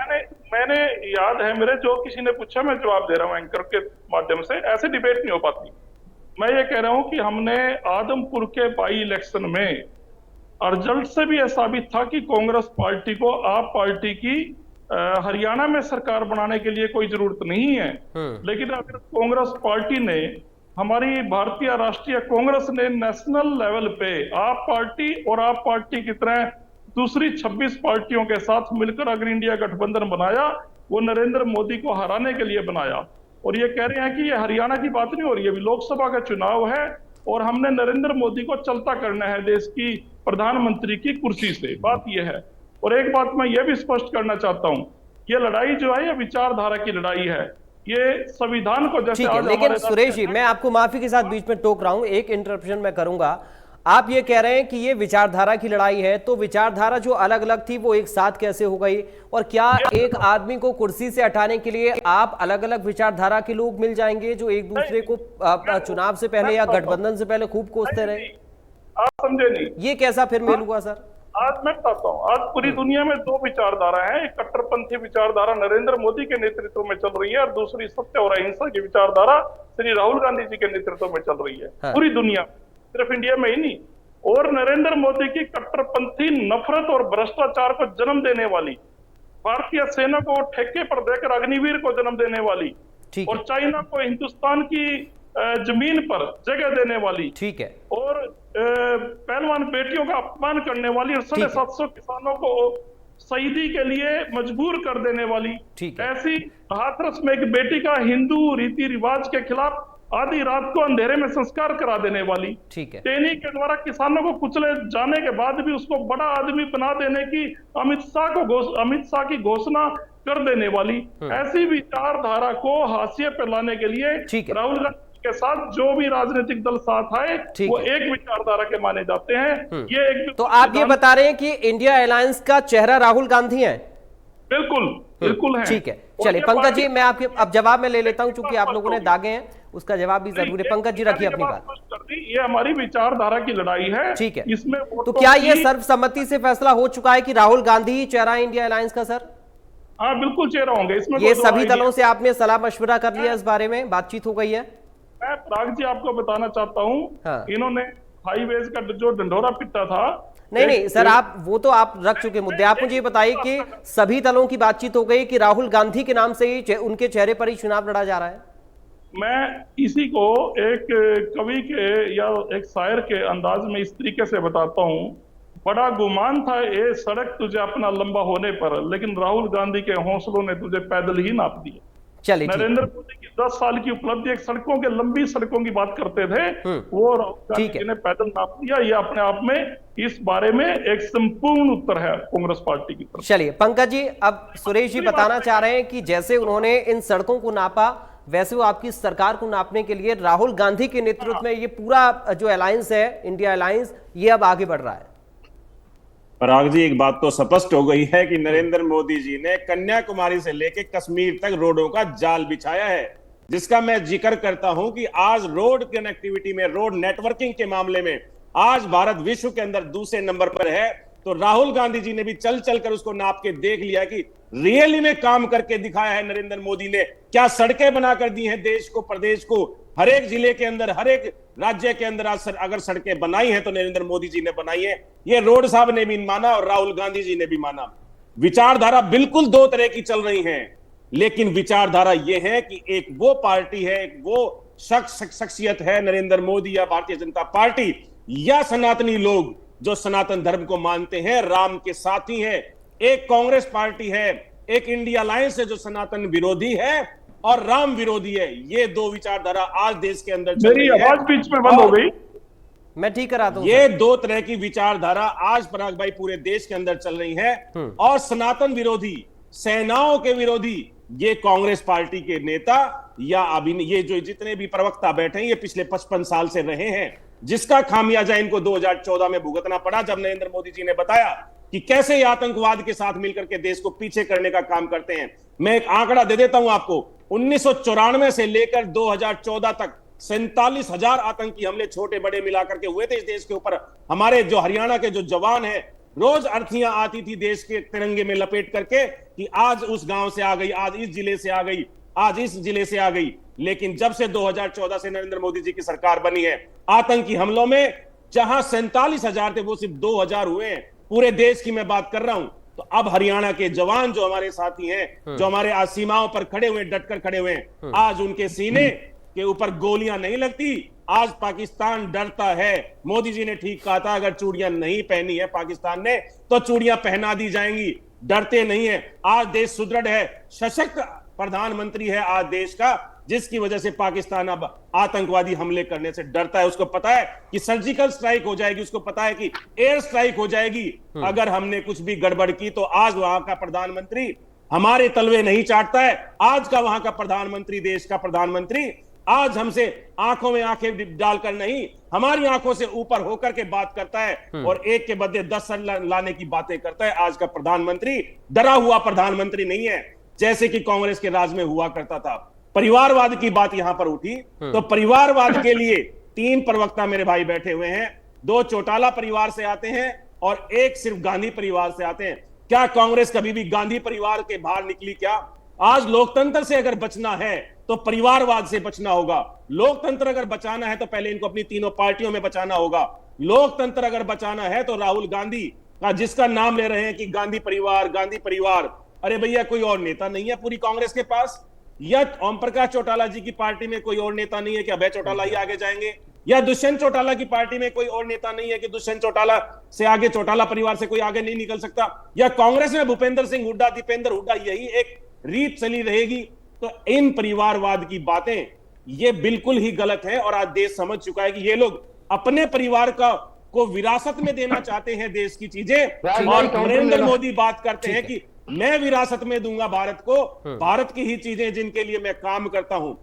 Speaker 4: मैंने याद है मेरे, जो किसी ने पूछा मैं जवाब दे रहा हूँ एंकर के माध्यम से। ऐसे डिबेट नहीं हो पाती। मैं ये कह रहा हूँ कि हमने आदमपुर के बाई इलेक्शन में रिजल्ट से भी यह साबित था कि कांग्रेस पार्टी को आप पार्टी की हरियाणा में सरकार बनाने के लिए कोई जरूरत नहीं है। लेकिन अगर कांग्रेस पार्टी ने, हमारी भारतीय राष्ट्रीय कांग्रेस ने नेशनल लेवल पे आप पार्टी और आप पार्टी की तरह दूसरी 26 पार्टियों के साथ मिलकर अगर इंडिया गठबंधन बनाया, वो नरेंद्र मोदी को हराने के लिए बनाया। और ये कह रहे हैं कि ये हरियाणा की बात नहीं हो रही है, अभी लोकसभा का चुनाव है और हमने नरेंद्र मोदी को चलता करना है देश की प्रधानमंत्री की कुर्सी से। बात यह है। और एक बात मैं ये भी स्पष्ट करना चाहता हूं, ये लड़ाई जो है ये विचारधारा की लड़ाई है, ये संविधान को जैसे आज।
Speaker 1: लेकिन सुरेश जी, मैं आपको माफी के साथ बीच में टोक रहा हूं, एक इंटरप्शन मैं करूंगा। आप ये कह रहे हैं कि ये विचारधारा की लड़ाई है, तो विचारधारा जो अलग अलग थी वो एक साथ कैसे हो गई? और क्या एक आदमी को कुर्सी से हटाने के लिए आप अलग अलग विचारधारा के लोग मिल जाएंगे जो एक दूसरे को चुनाव से पहले या गठबंधन से पहले खूब कोसते रहे?
Speaker 4: आप समझे नहीं,
Speaker 1: ये कैसा फिर मेल हुआ सर?
Speaker 4: आज मैं बताता हूँ, आज पूरी दुनिया में दो विचारधारा है। एक कट्टरपंथी विचारधारा नरेंद्र मोदी के नेतृत्व में चल रही है और दूसरी सत्य और अहिंसा की विचारधारा श्री राहुल गांधी जी के नेतृत्व में चल रही है। पूरी दुनिया, सिर्फ इंडिया में ही नहीं। और नरेंद्र मोदी की कट्टरपंथी नफरत और भ्रष्टाचार को जन्म देने वाली, भारतीय सेना को ठेके पर देकर अग्निवीर को जन्म देने वाली, और चाइना को हिंदुस्तान की जमीन पर जगह देने वाली,
Speaker 1: ठीक है, और
Speaker 4: पहलवान बेटियों का अपमान करने वाली और 750 किसानों को शहीदी के लिए मजबूर कर देने वाली, ऐसी हाथरस में एक बेटी का हिंदू रीति रिवाज के खिलाफ आधी रात को अंधेरे में संस्कार करा देने वाली, टेनी के द्वारा किसानों को कुचले जाने के बाद भी उसको बड़ा आदमी बना देने की अमित शाह की घोषणा कर देने वाली, ऐसी विचारधारा को हाशिए पर लाने के लिए राहुल गांधी के साथ जो भी राजनीतिक दल साथ आए
Speaker 1: ठीक
Speaker 4: वो
Speaker 1: है।
Speaker 4: एक विचारधारा के माने जाते हैं। ये एक
Speaker 1: तो आप ये बता रहे हैं कि इंडिया अलायंस का चेहरा राहुल गांधी है?
Speaker 4: बिल्कुल बिल्कुल है।
Speaker 1: ठीक है,
Speaker 4: और
Speaker 1: चलिए
Speaker 4: ये
Speaker 1: पंकज
Speaker 4: पार्टी-
Speaker 1: जी, मैं आपके अब जवाब में ले लेता हूं, चूंकि आप लोगों ने दागे हैं, उसका जवाब भी जरूरी है। पंकज जी रखिए अपनी बात।
Speaker 4: ये हमारी विचारधारा की लड़ाई है।
Speaker 1: ठीक है,
Speaker 4: इसमें
Speaker 1: तो
Speaker 4: वोटों
Speaker 1: क्या ये
Speaker 4: की-
Speaker 1: सर्वसम्मति से फैसला हो चुका है कि राहुल गांधी ही चेहरा है इंडिया अलायंस का? सर,
Speaker 4: हाँ बिल्कुल चेहरा होंगे, इसमें
Speaker 1: ये
Speaker 4: कोई दो
Speaker 1: सभी
Speaker 4: राय
Speaker 1: दलों
Speaker 4: नहीं।
Speaker 1: से आपने सलाह मशवरा कर लिया, इस बारे में बातचीत हो गई है?
Speaker 4: मैं पराग जी आपको बताना चाहता हूँ,
Speaker 1: हाँ।
Speaker 4: इन्होंने हाईवेज का जो डंडोरा पिटा था,
Speaker 1: नहीं सर, आप वो तो आप रख चुके मुद्दे। आप मुझे ये बताइए कि सभी दलों की बातचीत हो गई कि राहुल गांधी के नाम से ही उनके चेहरे पर ही चुनाव लड़ा जा रहा है?
Speaker 4: मैं इसी को एक कवि के या एक शायर के अंदाज में इस तरीके से बताता हूँ। बड़ा गुमान था ये सड़क तुझे अपना लंबा होने पर, लेकिन राहुल गांधी के हौसलों ने तुझे पैदल ही नाप दिया।
Speaker 1: चलिए ठीक।
Speaker 4: नरेंद्र मोदी की 10 साल की उपलब्धि एक सड़कों के लंबी सड़कों की बात करते थे, वो राहुल गांधी
Speaker 1: ठीक है।
Speaker 4: जी ने पैदल नाप दिया। ये अपने आप में इस बारे में एक संपूर्ण उत्तर है कांग्रेस पार्टी की तरफ।
Speaker 1: चलिए पंकज जी, अब सुरेश जी बताना चाह रहे हैं कि जैसे उन्होंने इन सड़कों को नापा, वैसे वो आपकी सरकार को नापने के लिए राहुल गांधी के नेतृत्व में ये पूरा जो अलायंस है, इंडिया अलायंस, ये अब आगे बढ़ रहा है।
Speaker 5: पराग जी, एक बात तो स्पष्ट हो गई है कि नरेंद्र मोदी जी ने कन्याकुमारी से लेकर कश्मीर तक रोडों का जाल बिछाया है, जिसका मैं जिक्र करता हूं कि आज रोड कनेक्टिविटी में, रोड नेटवर्किंग के मामले में आज भारत विश्व के अंदर दूसरे नंबर पर है। तो राहुल गांधी जी ने भी चल चल कर उसको नाप के देख लिया कि रियली में काम करके दिखाया है नरेंद्र मोदी ने। क्या सड़कें बनाकर दी हैं देश को, प्रदेश को, हर एक जिले के अंदर, हर एक राज्य के अंदर अगर सड़कें बनाई हैं तो नरेंद्र मोदी जी ने बनाई है। ये रोड साहब ने भी माना और राहुल गांधी जी ने भी माना। विचारधारा बिल्कुल दो तरह की चल रही है, लेकिन विचारधारा यह है कि एक वो पार्टी है, एक वो शख्सियत है नरेंद्र मोदी या भारतीय जनता पार्टी या सनातनी लोग जो सनातन धर्म को मानते हैं, राम के साथी हैं। एक कांग्रेस पार्टी है, एक इंडिया अलायंस है जो सनातन विरोधी है और राम विरोधी है। ये दो विचारधारा आज देश के अंदर चल
Speaker 4: मेरी
Speaker 5: रही है।
Speaker 4: आवाज बीच में बंद हो गई।
Speaker 1: मैं ठीक करा दूं।
Speaker 5: ये दो तरह की विचारधारा आज पराग भाई पूरे देश के अंदर चल रही है। और सनातन विरोधी, सेनाओं के विरोधी ये कांग्रेस पार्टी के नेता या अभी ये जो जितने भी प्रवक्ता बैठे हैं, ये पिछले 55 साल से रहे हैं, जिसका खामियाजा इनको 2014 में भुगतना पड़ा, जब नरेंद्र मोदी जी ने बताया कि कैसे ये आतंकवाद के साथ मिलकर के देश को पीछे करने का काम करते हैं। मैं एक आंकड़ा दे देता हूं आपको, 1994 से लेकर 2014 तक 47,000 आतंकी हमले छोटे बड़े मिलाकर के हुए थे इस देश के ऊपर। हमारे जो हरियाणा के जो जवान हैं, रोज अर्थियां आती थी देश के तिरंगे में लपेट करके कि आज उस गांव से आ गई, आज इस जिले से आ गई, आज इस जिले से आ गई। लेकिन जब से 2014 से नरेंद्र मोदी जी की सरकार बनी है, आतंकी हमलों में जहां 47,000 थे वो सिर्फ 2,000 हुए हैं। पूरे देश की मैं बात कर रहा हूं। तो अब हरियाणा के जवान जो हमारे साथी हैं, जो हमारे आज सीमाओं पर खड़े हुए, डटकर खड़े हुए हैं, आज उनके सीने के ऊपर गोलियां नहीं लगती। आज पाकिस्तान डरता है। मोदी जी ने ठीक कहा था, अगर चूड़ियां नहीं पहनी है पाकिस्तान ने तो चूड़ियां पहना दी जाएंगी। डरते नहीं है। आज देश सुदृढ़ है, सशक्त प्रधानमंत्री है आज देश का, जिसकी वजह से पाकिस्तान अब आतंकवादी हमले करने से डरता है। उसको पता है कि सर्जिकल स्ट्राइक हो जाएगी, उसको पता है कि एयर स्ट्राइक हो जाएगी अगर हमने कुछ भी गड़बड़ की। तो आज वहां का प्रधानमंत्री हमारे तलवे नहीं चाटता है। आज का वहां का प्रधानमंत्री, देश का प्रधानमंत्री, आज हमसे आंखों में आंखें डालकर नहीं, हमारी आंखों से ऊपर होकर के बात करता है और एक के बदले 10 सर लाने की बातें करता है। आज का प्रधानमंत्री डरा हुआ प्रधानमंत्री नहीं है, जैसे कि कांग्रेस के राज में हुआ करता था। परिवारवाद की बात यहां पर उठी, तो परिवारवाद के लिए 3 प्रवक्ता मेरे भाई बैठे हुए हैं। 2 चौटाला परिवार से आते हैं और 1 सिर्फ गांधी परिवार से आते हैं। क्या कांग्रेस कभी भी गांधी परिवार के बाहर निकली? क्या आज लोकतंत्र से अगर बचना है तो परिवारवाद से बचना होगा। लोकतंत्र अगर बचाना है तो पहले इनको अपनी तीनों पार्टियों में बचाना होगा। लोकतंत्र अगर बचाना है तो राहुल गांधी का, जिसका नाम ले रहे हैं कि गांधी परिवार, अरे भैया कोई और नेता नहीं है पूरी कांग्रेस के पास? या ओम प्रकाश चौटाला जी की पार्टी में कोई और नेता नहीं है कि अभय चौटाला ही आगे जाएंगे? या दुष्यंत चौटाला की पार्टी में कोई और नेता नहीं है कि दुष्यंत चौटाला से आगे, चौटाला परिवार से कोई आगे नहीं निकल सकता? या कांग्रेस में भूपेंद्र सिंह हुड्डा, दीपेंद्र हुड्डा, यही एक रीत चली रहेगी? तो इन परिवारवाद की बातें ये बिल्कुल ही गलत है और आज देश समझ चुका है कि ये लोग अपने परिवार को विरासत में देना चाहते हैं देश की चीजें। और नरेंद्र मोदी बात करते हैं कि मैं विरासत में दूंगा भारत को, भारत की ही चीजें जिनके लिए मैं काम करता हूं।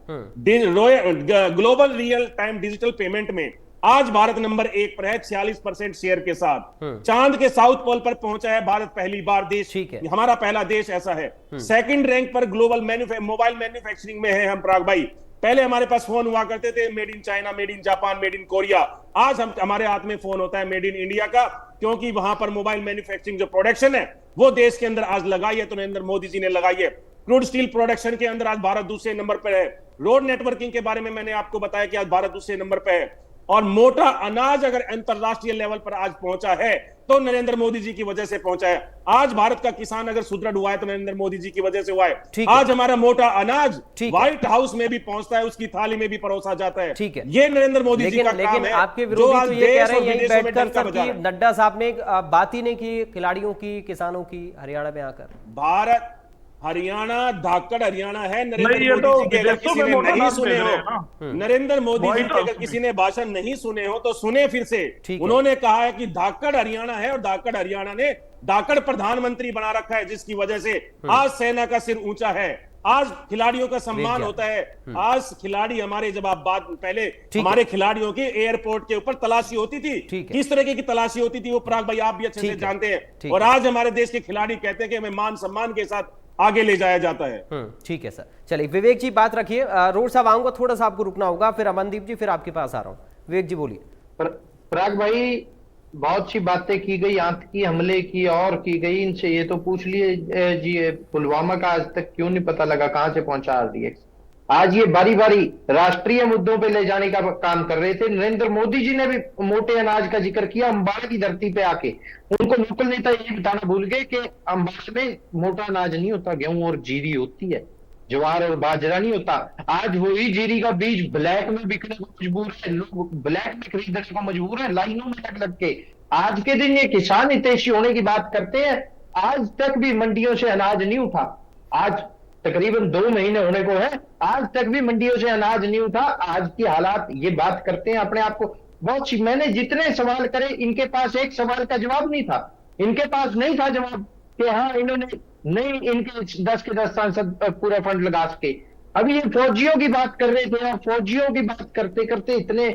Speaker 5: Global real time digital payment में आज भारत नंबर 1 पर है 46% शेयर के साथ। चांद के साउथ पोल पर पहुंचा है भारत पहली बार, देश हमारा पहला देश ऐसा है। सेकंड रैंक पर ग्लोबल मोबाइल मैन्युफैक्चरिंग में है हम पराग भाई। पहले हमारे पास फोन हुआ करते थे made in China, made in Japan, made in Korea. आज हमारे हाथ में फोन होता है मेड इन इंडिया का, क्योंकि वहां पर मोबाइल मैन्युफैक्चरिंग जो प्रोडक्शन है वो देश के अंदर आज लगाई है, तो नरेंद्र मोदी जी ने लगाई है। क्रूड स्टील प्रोडक्शन के अंदर आज भारत दूसरे नंबर पर है। रोड नेटवर्किंग के बारे में मैंने आपको बताया कि आज भारत दूसरे नंबर पर है। और मोटा अनाज अगर अंतरराष्ट्रीय लेवल पर आज पहुंचा है तो नरेंद्र मोदी जी की वजह से पहुंचा है। आज भारत का किसान अगर सुदृढ़ हुआ है तो नरेंद्र मोदी जी की वजह से हुआ है। आज हमारा मोटा अनाज व्हाइट हाउस में भी पहुंचता है, उसकी थाली में भी परोसा जाता है।
Speaker 1: ठीक है,
Speaker 5: ये नरेंद्र मोदी जी का काम है।
Speaker 1: आपके विरोधी तो ये कह रहे हैं यहीं बैठकर सर कि नड्डा साहब ने बात ही नहीं की खिलाड़ियों की, किसानों की हरियाणा में आकर।
Speaker 5: भारत हरियाणा धाकड़ हरियाणा है। नरेंद्र मोदी जी के अगर किसी ने नहीं सुने हो, नरेंद्र मोदी जी के अगर किसी ने भाषण नहीं सुने हो तो सुने फिर से। उन्होंने कहा है कि धाकड़ हरियाणा है और धाकड़ हरियाणा ने धाकड़ प्रधानमंत्री बना रखा है, जिसकी वजह से आज सेना का सिर ऊंचा है, आज खिलाड़ियों का सम्मान होता है। आज खिलाड़ी हमारे, जब आप बात पहले हमारे खिलाड़ियों की एयरपोर्ट के ऊपर तलाशी होती थी, किस तरीके की तलाशी होती थी वो पराग भाई आप भी अच्छे से जानते हैं। और आज हमारे देश के खिलाड़ी कहते हैं कि हमें मान सम्मान के साथ आगे ले जाया जाता है।
Speaker 1: ठीक है सर, चलिए विवेक जी बात रखिए। रोड साहब आऊंगा, थोड़ा सा आपको रुकना होगा, फिर अमनदीप जी, फिर आपके पास आ रहा हूं। विवेक जी बोलिए।
Speaker 7: पराग भाई बहुत सी बातें की गई, आतंकी हमले की और की गई, इनसे ये तो पूछ लिए जी पुलवामा का आज तक क्यों नहीं पता लगा कहां से पहुंचा आरडीएक्स। आज ये बारी बारी राष्ट्रीय मुद्दों पे ले जाने का काम कर रहे थे। नरेंद्र मोदी जी ने भी मोटे अनाज का जिक्र किया, अंबाला की धरती पे आके उनको लोकल नेता ये बताना भूल गए कि अंबाला में मोटा अनाज नहीं होता, गेहूं और जीरी होती है, ज्वार और बाजरा नहीं होता। आज वही जीरी का बीज ब्लैक में बिकने को मजबूर है, लोग ब्लैक में खरीदने को मजबूर है, लाइनों में लग लग के। आज के दिन ये किसान हितैषी होने की बात करते हैं, आज तक भी मंडियों से अनाज नहीं उठा। आज तकरीबन 2 महीने होने को है, आज तक भी मंडियों से अनाज नहीं उठा। आज की हालात ये बात करते हैं अपने आप को। बहुत सी मैंने जितने सवाल करे, इनके पास एक सवाल का जवाब नहीं था। इनके पास नहीं था जवाब कि हाँ इन्होंने नहीं, इनके 10 के 10 सांसद पूरा फंड लगा सके। अभी ये फौजियों की बात कर रहे थे और फौजियों की बात करते करते इतने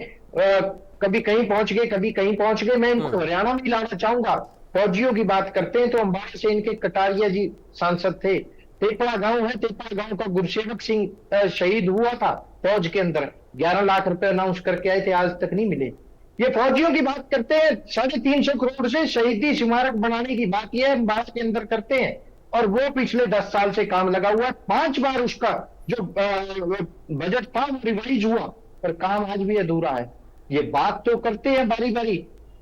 Speaker 7: कभी कहीं पहुंच गए, कभी कहीं पहुंच गए। मैं इनको हरियाणा में लाना चाहूंगा। फौजियों की बात करते हैं तो अंबाला से इनके कटारिया जी सांसद थे। तेपड़ा गांव है, तेपड़ा गांव का गुरसेवक सिंह शहीद हुआ था फौज के अंदर, 11 लाख रुपए अनाउंस करके आए थे, आज तक नहीं मिले। ये फौजियों की बात करते हैं, 350 करोड़ से शहीदी स्मारक बनाने की बात ये अंबाला के अंदर करते हैं और वो पिछले 10 साल से काम लगा हुआ है। 5 बार उसका जो बजट था वो रिवाइज हुआ, पर काम आज भी अधूरा है। ये बात तो करते हैं बारी बारी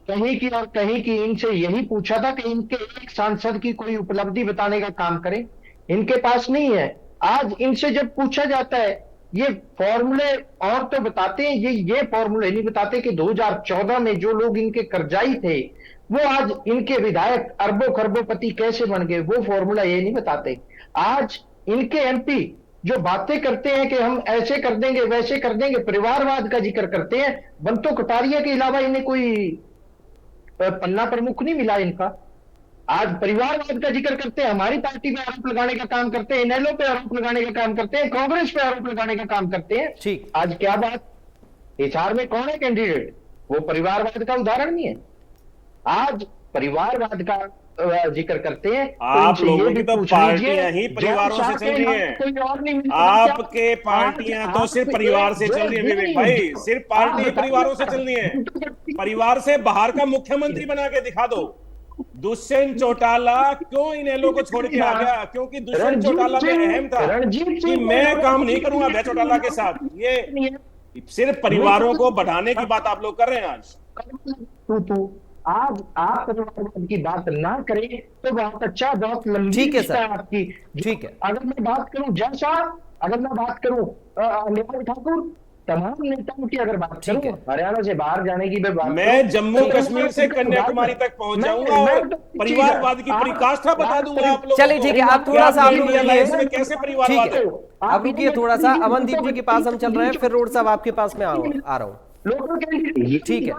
Speaker 7: कहीं की और कहीं की। इनसे यही पूछा था कि इनके एक सांसद की कोई उपलब्धि बताने का काम करें, इनके पास नहीं है। आज इनसे जब पूछा जाता है ये फॉर्मूले और तो बताते हैं, ये फॉर्मूले नहीं बताते कि 2014 में जो लोग इनके कर्जाई थे वो आज इनके विधायक अरबों खरबोपति कैसे बन गए, वो फॉर्मूला ये नहीं बताते। आज इनके एमपी जो बातें करते हैं कि हम ऐसे कर देंगे वैसे कर देंगे, परिवारवाद का जिक्र करते हैं। बंतो कटारिया के अलावा इन्हें कोई पन्ना प्रमुख नहीं मिला इनका। आज परिवारवाद का जिक्र करते हैं, हमारी पार्टी पे आरोप लगाने का काम करते हैं, इनेलो पे आरोप लगाने का काम करते हैं, कांग्रेस पे आरोप लगाने का काम करते हैं।
Speaker 1: ठीक,
Speaker 7: आज क्या बात, हिसार में कौन है कैंडिडेट, वो परिवारवाद का उदाहरण नहीं है। आज परिवारवाद का जिक्र करते हैं।
Speaker 5: आप लोगों की तो पार्टियां ही परिवारों से चल रही हैं।
Speaker 7: कोई और नहीं,
Speaker 5: आपके पार्टियां तो सिर्फ परिवार से चल रही है विवेक भाई, सिर्फ पार्टी परिवारों से चल रही है। परिवार से बाहर का मुख्यमंत्री बना के दिखा दो। दुष्यंत चौटाला क्यों इनेलो को छोड़ के आ गया? क्योंकि दुष्यंत चौटाला में अहम था कि मैं काम नहीं करूंगा अभय चौटाला के साथ। ये सिर्फ परिवारों को बढ़ाने की बात आप लोग कर रहे हैं।
Speaker 7: आज आप परिवारवाद की बात ना करें तो बहुत अच्छा, बहुत लंबी
Speaker 1: ठीक है सर,
Speaker 7: आपकी।
Speaker 1: ठीक है।
Speaker 7: अगर मैं बात करूं जैसा, अगर मैं बात करूं निहाल ठाकुर, तमाम नेताओं की अगर बात करूं, हरियाणा से बाहर जाने की बात,
Speaker 5: मैं जम्मू कश्मीर से कन्याकुमारी तक पहुंच जाऊंगा और परिवारवाद की परिकाष्ठा बता दूंगा आप लोगों को।
Speaker 1: चलिए ठीक है, आप थोड़ा सा
Speaker 5: कैसे परिवारवाद है।
Speaker 1: आप रुकिए थोड़ा सा, अमनदीप जी के पास हम चल रहे हैं, फिर रोड साहब आपके पास में आ रहा हूँ। ठीक है,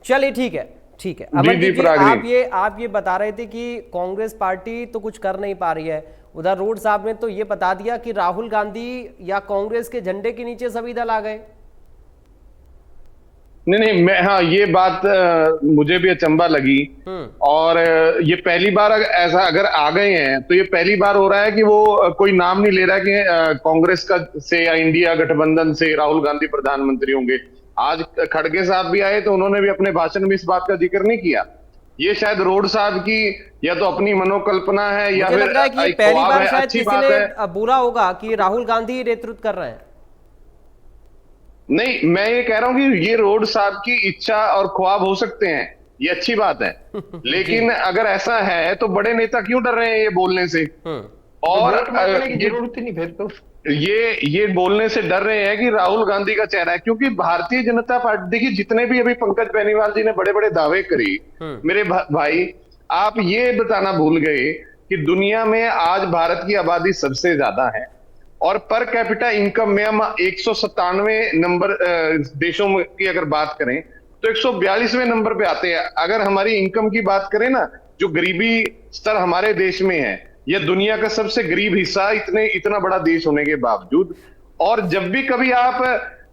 Speaker 1: चलिए ठीक है, ठीक है।
Speaker 6: जी
Speaker 1: अमरदीप जी,
Speaker 6: पराग जी।
Speaker 1: आप ये बता रहे थे कि कांग्रेस पार्टी तो कुछ कर नहीं पा रही है, उधर रोड साहब ने तो ये बता दिया कि राहुल गांधी या कांग्रेस के झंडे के नीचे सभी दल आ गए।
Speaker 6: नहीं, मैं, हाँ, ये बात मुझे भी अचंभा लगी। और ये पहली बार ऐसा अगर आ गए हैं तो ये पहली बार हो रहा है कि वो कोई नाम नहीं ले रहा है कि कांग्रेस का से या इंडिया गठबंधन से राहुल गांधी प्रधानमंत्री होंगे। आज खड़गे साहब भी आए तो उन्होंने भी अपने भाषण में इस बात का जिक्र नहीं किया। ये शायद रोड साहब की या तो अपनी मनोकल्पना है या
Speaker 1: मुझे
Speaker 6: फिर
Speaker 1: लग रहा है कि
Speaker 6: एक
Speaker 1: पहली
Speaker 6: ख्वाब
Speaker 1: बार
Speaker 6: है,
Speaker 1: शायद
Speaker 6: अच्छी
Speaker 1: किसी
Speaker 6: बात
Speaker 1: ने
Speaker 6: है।
Speaker 1: बुरा होगा कि राहुल गांधी नेतृत्व कर रहे हैं।
Speaker 6: नहीं, मैं ये कह रहा हूं कि ये रोड साहब की इच्छा और ख्वाब हो सकते हैं, ये अच्छी बात है। लेकिन अगर ऐसा है तो बड़े नेता क्यों डर रहे हैं ये बोलने से? और
Speaker 7: वोट मांगने की जरूरत ही नहीं फिर तो।
Speaker 6: ये बोलने से डर रहे हैं कि राहुल गांधी का चेहरा है, क्योंकि भारतीय जनता पार्टी, देखिए जितने भी अभी पंकज बेनीवाल जी ने बड़े बड़े दावे करी, मेरे भाई आप ये बताना भूल गए कि दुनिया में आज भारत की आबादी सबसे ज्यादा है और पर कैपिटा इनकम में हम 197 नंबर देशों की अगर बात करें तो 142वें नंबर पे आते हैं। अगर हमारी इनकम की बात करें ना, जो गरीबी स्तर हमारे देश में है, यह दुनिया का सबसे गरीब हिस्सा इतना बड़ा देश होने के बावजूद। और जब भी कभी आप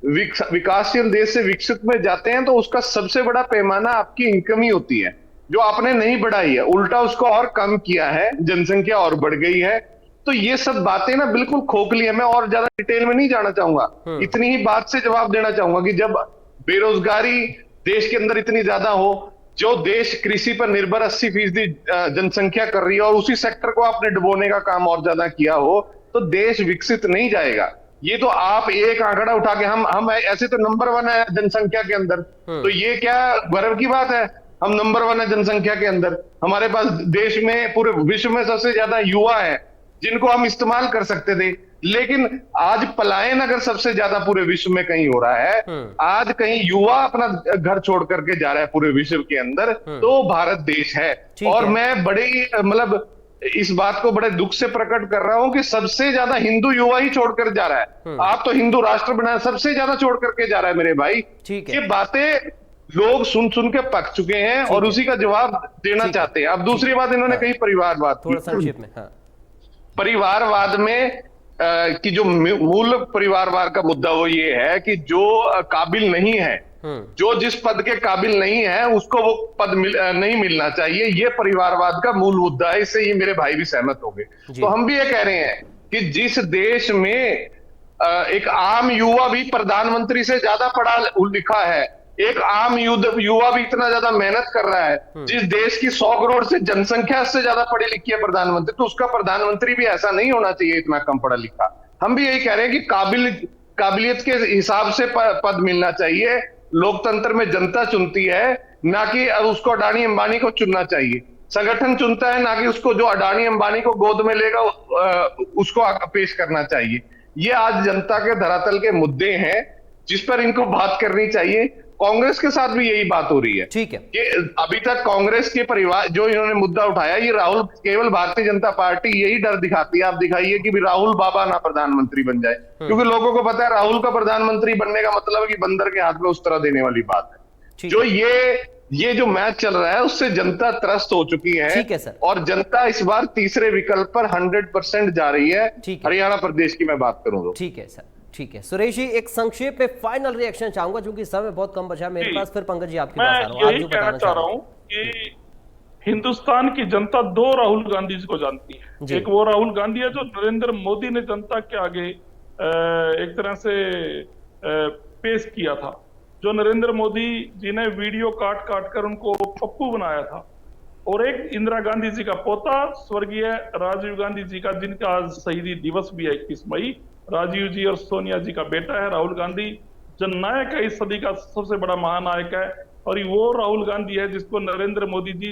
Speaker 6: विकासशील देश से विकसित में जाते हैं तो उसका सबसे बड़ा पैमाना आपकी इनकम ही होती है, जो आपने नहीं बढ़ाई है, उल्टा उसको और कम किया है, जनसंख्या और बढ़ गई है। तो ये सब बातें ना बिल्कुल खोखली है। मैं और ज्यादा डिटेल में नहीं जाना चाहूंगा, इतनी ही बात से जवाब देना चाहूंगा कि जब बेरोजगारी देश के अंदर इतनी ज्यादा हो, जो देश कृषि पर निर्भर 80% जनसंख्या कर रही है और उसी सेक्टर को आपने डुबोने का काम और ज्यादा किया हो, तो देश विकसित नहीं जाएगा। ये तो आप एक आंकड़ा उठा के हम ऐसे तो नंबर 1 है जनसंख्या के अंदर, तो ये क्या गर्व की बात है? हम नंबर 1 है जनसंख्या के अंदर। हमारे पास देश में पूरे विश्व में सबसे ज्यादा युवा है जिनको हम इस्तेमाल कर सकते थे। लेकिन आज पलायन अगर सबसे ज्यादा पूरे विश्व में कहीं हो रहा है, आज कहीं युवा अपना घर छोड़ करके जा रहा है पूरे विश्व के अंदर, तो भारत देश है। और मैं बड़े मतलब इस बात को बड़े दुख से प्रकट कर रहा हूं कि सबसे ज्यादा हिंदू युवा ही छोड़कर जा रहा है। आप तो हिंदू राष्ट्र बना, सबसे ज्यादा छोड़ करके जा रहा है मेरे भाई। ये बातें लोग सुन सुन के पक चुके हैं और उसी का जवाब देना चाहते हैं। अब दूसरी बात इन्होंने कही परिवारवाद,
Speaker 1: थोड़ा संक्षेप में।
Speaker 6: परिवारवाद में कि जो मूल परिवारवाद का मुद्दा वो ये है कि जो काबिल नहीं है, जो जिस पद के काबिल नहीं है उसको वो पद नहीं मिलना चाहिए। ये परिवारवाद का मूल मुद्दा है। इससे ये मेरे भाई भी सहमत होंगे। तो हम भी ये कह रहे हैं कि जिस देश में एक आम युवा भी प्रधानमंत्री से ज्यादा पढ़ा लिखा है, एक आम युवा भी इतना ज्यादा मेहनत कर रहा है, जिस देश की 100 करोड़ से जनसंख्या से ज्यादा पढ़ी लिखी है प्रधानमंत्री, तो उसका प्रधानमंत्री भी ऐसा नहीं होना चाहिए इतना कम पढ़ा लिखा। हम भी यही कह रहे हैं कि काबिलियत के हिसाब से पद मिलना चाहिए। लोकतंत्र में जनता चुनती है, ना कि उसको अडानी अंबानी को चुनना चाहिए। संगठन चुनता है, ना कि उसको जो अडानी अंबानी को गोद में लेगा उसको पेश करना चाहिए। ये आज जनता के धरातल के मुद्दे हैं जिस पर इनको बात करनी चाहिए। कांग्रेस के साथ भी यही बात हो रही है।
Speaker 1: ठीक है
Speaker 6: कि अभी तक कांग्रेस के परिवार जो इन्होंने मुद्दा उठाया, ये राहुल, केवल भारतीय जनता पार्टी यही डर दिखाती है, आप दिखाइए कि भी राहुल बाबा ना प्रधानमंत्री बन जाए, क्योंकि लोगों को पता है राहुल का प्रधानमंत्री बनने का मतलब है कि बंदर के हाथ में उस तरह देने वाली बात है। जो ये जो मैच चल रहा है उससे जनता त्रस्त हो चुकी है।
Speaker 1: ठीक है सर।
Speaker 6: और जनता इस बार तीसरे विकल्प पर 100% जा रही है। हरियाणा प्रदेश की मैं बात करूं तो।
Speaker 1: ठीक है सर, ठीक है। सुरेश जी, एक संक्षेप में फाइनल रिएक्शन चाहूंगा क्योंकि समय बहुत कम बचा है मेरे पास। फिर पंकज जी आपके पास आ रहा हूं।
Speaker 4: मैं यही कहना चाह रहा हूं कि हिंदुस्तान की जनता 2 राहुल गांधी जी को जानती है। एक वो राहुल गांधी है जो नरेंद्र मोदी ने जनता के आगे एक तरह से पेश किया था, जो नरेंद्र मोदी जी ने वीडियो काट कर उनको पप्पू बनाया था। और एक इंदिरा गांधी जी का पोता स्वर्गीय राजीव गांधी जी का, जिनका आज शहीदी दिवस भी है 21 मई। राजीव जी और सोनिया जी का बेटा है राहुल गांधी, जननायक है, इस सदी का सबसे बड़ा महानायक है। और ये वो राहुल गांधी है जिसको नरेंद्र मोदी जी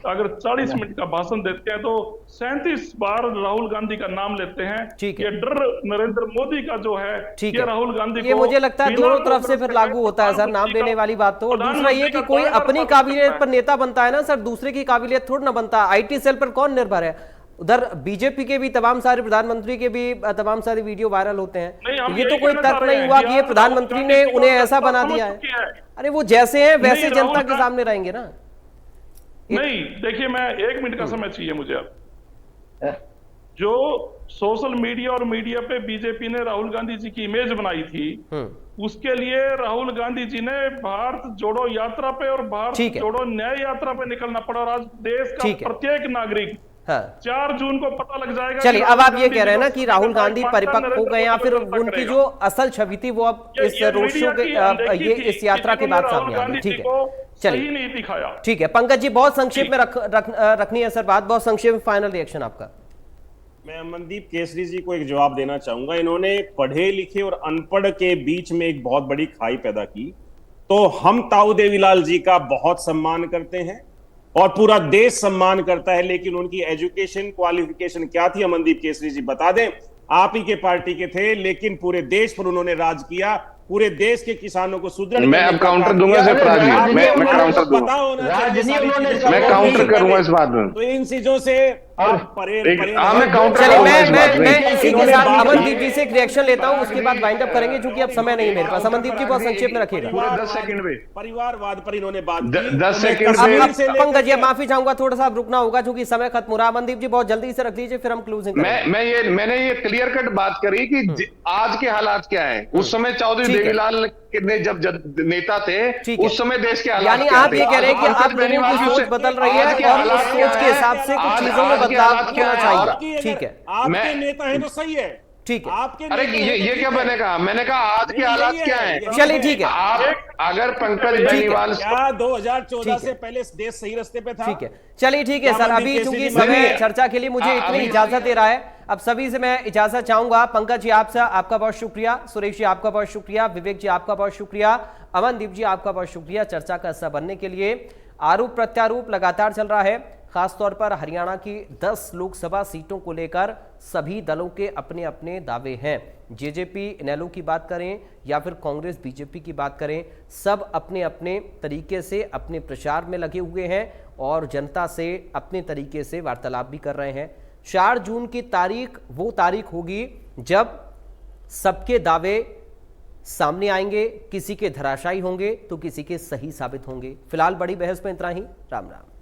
Speaker 4: अगर 40 मिनट का भाषण देते हैं तो 37 बार राहुल गांधी का नाम लेते हैं। ये डर नरेंद्र मोदी का जो है, ये राहुल गांधी को,
Speaker 1: ये मुझे लगता है दोनों तरफ से फिर लागू होता है सर, नाम लेने वाली बात तो। और दूसरा ये कि कोई अपनी काबिलियत पर नेता बनता है ना सर, दूसरे की काबिलियत थोड़ा ना बनता। IT सेल पर कौन निर्भर है? उधर बीजेपी के भी तमाम सारे, प्रधानमंत्री के भी तमाम सारे वीडियो वायरल होते हैं। ये तो कोई तर्क नहीं हुआ कि ये प्रधानमंत्री ने उन्हें ऐसा बना दिया है। अरे वो जैसे हैं वैसे जनता के सामने रहेंगे ना।
Speaker 4: नहीं, देखिए, मैं 1 मिनट का समय चाहिए मुझे अब। जो सोशल मीडिया और मीडिया पे बीजेपी ने राहुल गांधी जी की इमेज बनाई थी, उसके लिए राहुल गांधी जी ने भारत जोड़ो यात्रा पे और भारत
Speaker 1: ठीक है।
Speaker 4: जोड़ो न्याय यात्रा पे निकलना पड़ा। और आज देश का
Speaker 1: ठीक है।
Speaker 4: प्रत्येक नागरिक
Speaker 1: हाँ
Speaker 4: 4 जून को पता लग जाएगा।
Speaker 1: चलिए,
Speaker 4: कि
Speaker 1: अब आप ये
Speaker 4: गांधी
Speaker 1: कह रहे हैं ना
Speaker 4: जी
Speaker 1: कि
Speaker 4: को
Speaker 1: राहुल गांधी
Speaker 4: पाकिस्तान
Speaker 1: परिपक्व हो
Speaker 4: नरेंद्र
Speaker 1: गए या
Speaker 4: मोदी
Speaker 1: फिर
Speaker 4: को चर्चा
Speaker 1: उनकी
Speaker 4: करेगा।
Speaker 1: जो असल छवि थी वो अब इस
Speaker 4: ये
Speaker 1: रोड शो
Speaker 4: मीडिया की अनदेखी
Speaker 1: ये
Speaker 4: थी
Speaker 1: इस यात्रा के
Speaker 4: कि
Speaker 1: बाद
Speaker 4: जिन्होंने
Speaker 1: सामने आ
Speaker 4: राहुल
Speaker 1: गई। ठीक
Speaker 4: गांधी
Speaker 1: है,
Speaker 4: को
Speaker 1: चलिए
Speaker 4: सही नहीं दिखाया।
Speaker 1: ठीक है। पंकज जी, बहुत संक्षेप में रखनी है सर बात, बहुत संक्षेप में फाइनल रिएक्शन आपका।
Speaker 5: मैं अमनदीप केसरी जी को एक जवाब देना चाहूंगा। इन्होंने पढ़े लिखे और अनपढ़ के बीच में एक बहुत बड़ी खाई पैदा की। तो हम ताऊ देवीलाल जी का बहुत सम्मान करते हैं और पूरा देश सम्मान करता है, लेकिन उनकी एजुकेशन क्वालिफिकेशन क्या थी अमनदीप केसरी जी बता दें। आप ही के पार्टी के थे, लेकिन पूरे देश पर उन्होंने राज किया, पूरे देश के किसानों को सुदृढ़
Speaker 6: मैं अब काउंटर दूंगा से पराग जी, मैं काउंटर दूंगा, मैं काउंटर करूंगा इस बात में।
Speaker 5: तो इन चीजों से आप
Speaker 6: मैं काउंटर
Speaker 1: चलिए,
Speaker 6: करूंगा इस बात में।
Speaker 1: मैं इसी के साथ अमनदीप जी से एक रिएक्शन लेता हूं, उसके बाद वाइंड अप करेंगे क्योंकि अब समय नहीं मेरे पास। अमनदीप जी बहुत संक्षेप में रखिएगा।
Speaker 6: पूरे 10 सेकंड में
Speaker 5: परिवारवाद पर इन्होंने बात की।
Speaker 6: 10 सेकंड
Speaker 1: अब
Speaker 6: में।
Speaker 1: पंकज जी, माफी चाहूंगा, थोड़ा सा रुकना होगा क्योंकि समय खत्म हो रहा है। अमनदीप जी बहुत जल्दी से रख लीजिए, फिर हम क्लोजिंग करेंगे।
Speaker 6: मैंने ये क्लियर कट बात करी कि आज के हालात क्या है। उस समय चौधरी
Speaker 1: ठीक है।
Speaker 6: देवीलाल ने जब नेता थे,
Speaker 1: ठीक है।
Speaker 6: उस समय देश के हालात
Speaker 1: यानी
Speaker 6: क्या
Speaker 1: आप
Speaker 6: थे।
Speaker 1: ये कह रहे हैं कि आप लोगों की सोच बदल रही है और उस सोच के हिसाब से कुछ चीजों में बदलाव होना चाहिए। ठीक है,
Speaker 5: आपके नेता हैं तो सही है।
Speaker 1: ठीक है।
Speaker 5: आपके
Speaker 6: अरे ये क्या मैंने कहा? मैंने कहा आज के हालात क्या है।
Speaker 1: चलिए ठीक है।
Speaker 6: आप अगर पंकज बेनीवाल
Speaker 5: क्या 2014 से पहले देश सही रास्ते पे था?
Speaker 1: ठीक है, चलिए ठीक है सर। अभी चूंकि समय चर्चा के लिए मुझे इतनी इजाजत दे रहा है, अब सभी से मैं इजाजत चाहूंगा। पंकज जी आपसे आपका बहुत शुक्रिया, सुरेश जी आपका बहुत शुक्रिया, विवेक जी आपका बहुत शुक्रिया, अमनदीप जी आपका बहुत शुक्रिया चर्चा का हिस्सा बनने के लिए। आरोप प्रत्यारोप लगातार चल रहा है, खासतौर पर हरियाणा की 10 लोकसभा सीटों को लेकर सभी दलों के अपने अपने दावे हैं। जेजेपी इनेलो की बात करें या फिर कांग्रेस बीजेपी की बात करें, सब अपने अपने तरीके से अपने प्रचार में लगे हुए हैं और जनता से अपने तरीके से वार्तालाप भी कर रहे हैं। 4 जून की तारीख वो तारीख होगी जब सबके दावे सामने आएंगे, किसी के धराशायी होंगे तो किसी के सही साबित होंगे। फिलहाल बड़ी बहस में इतना ही। राम राम।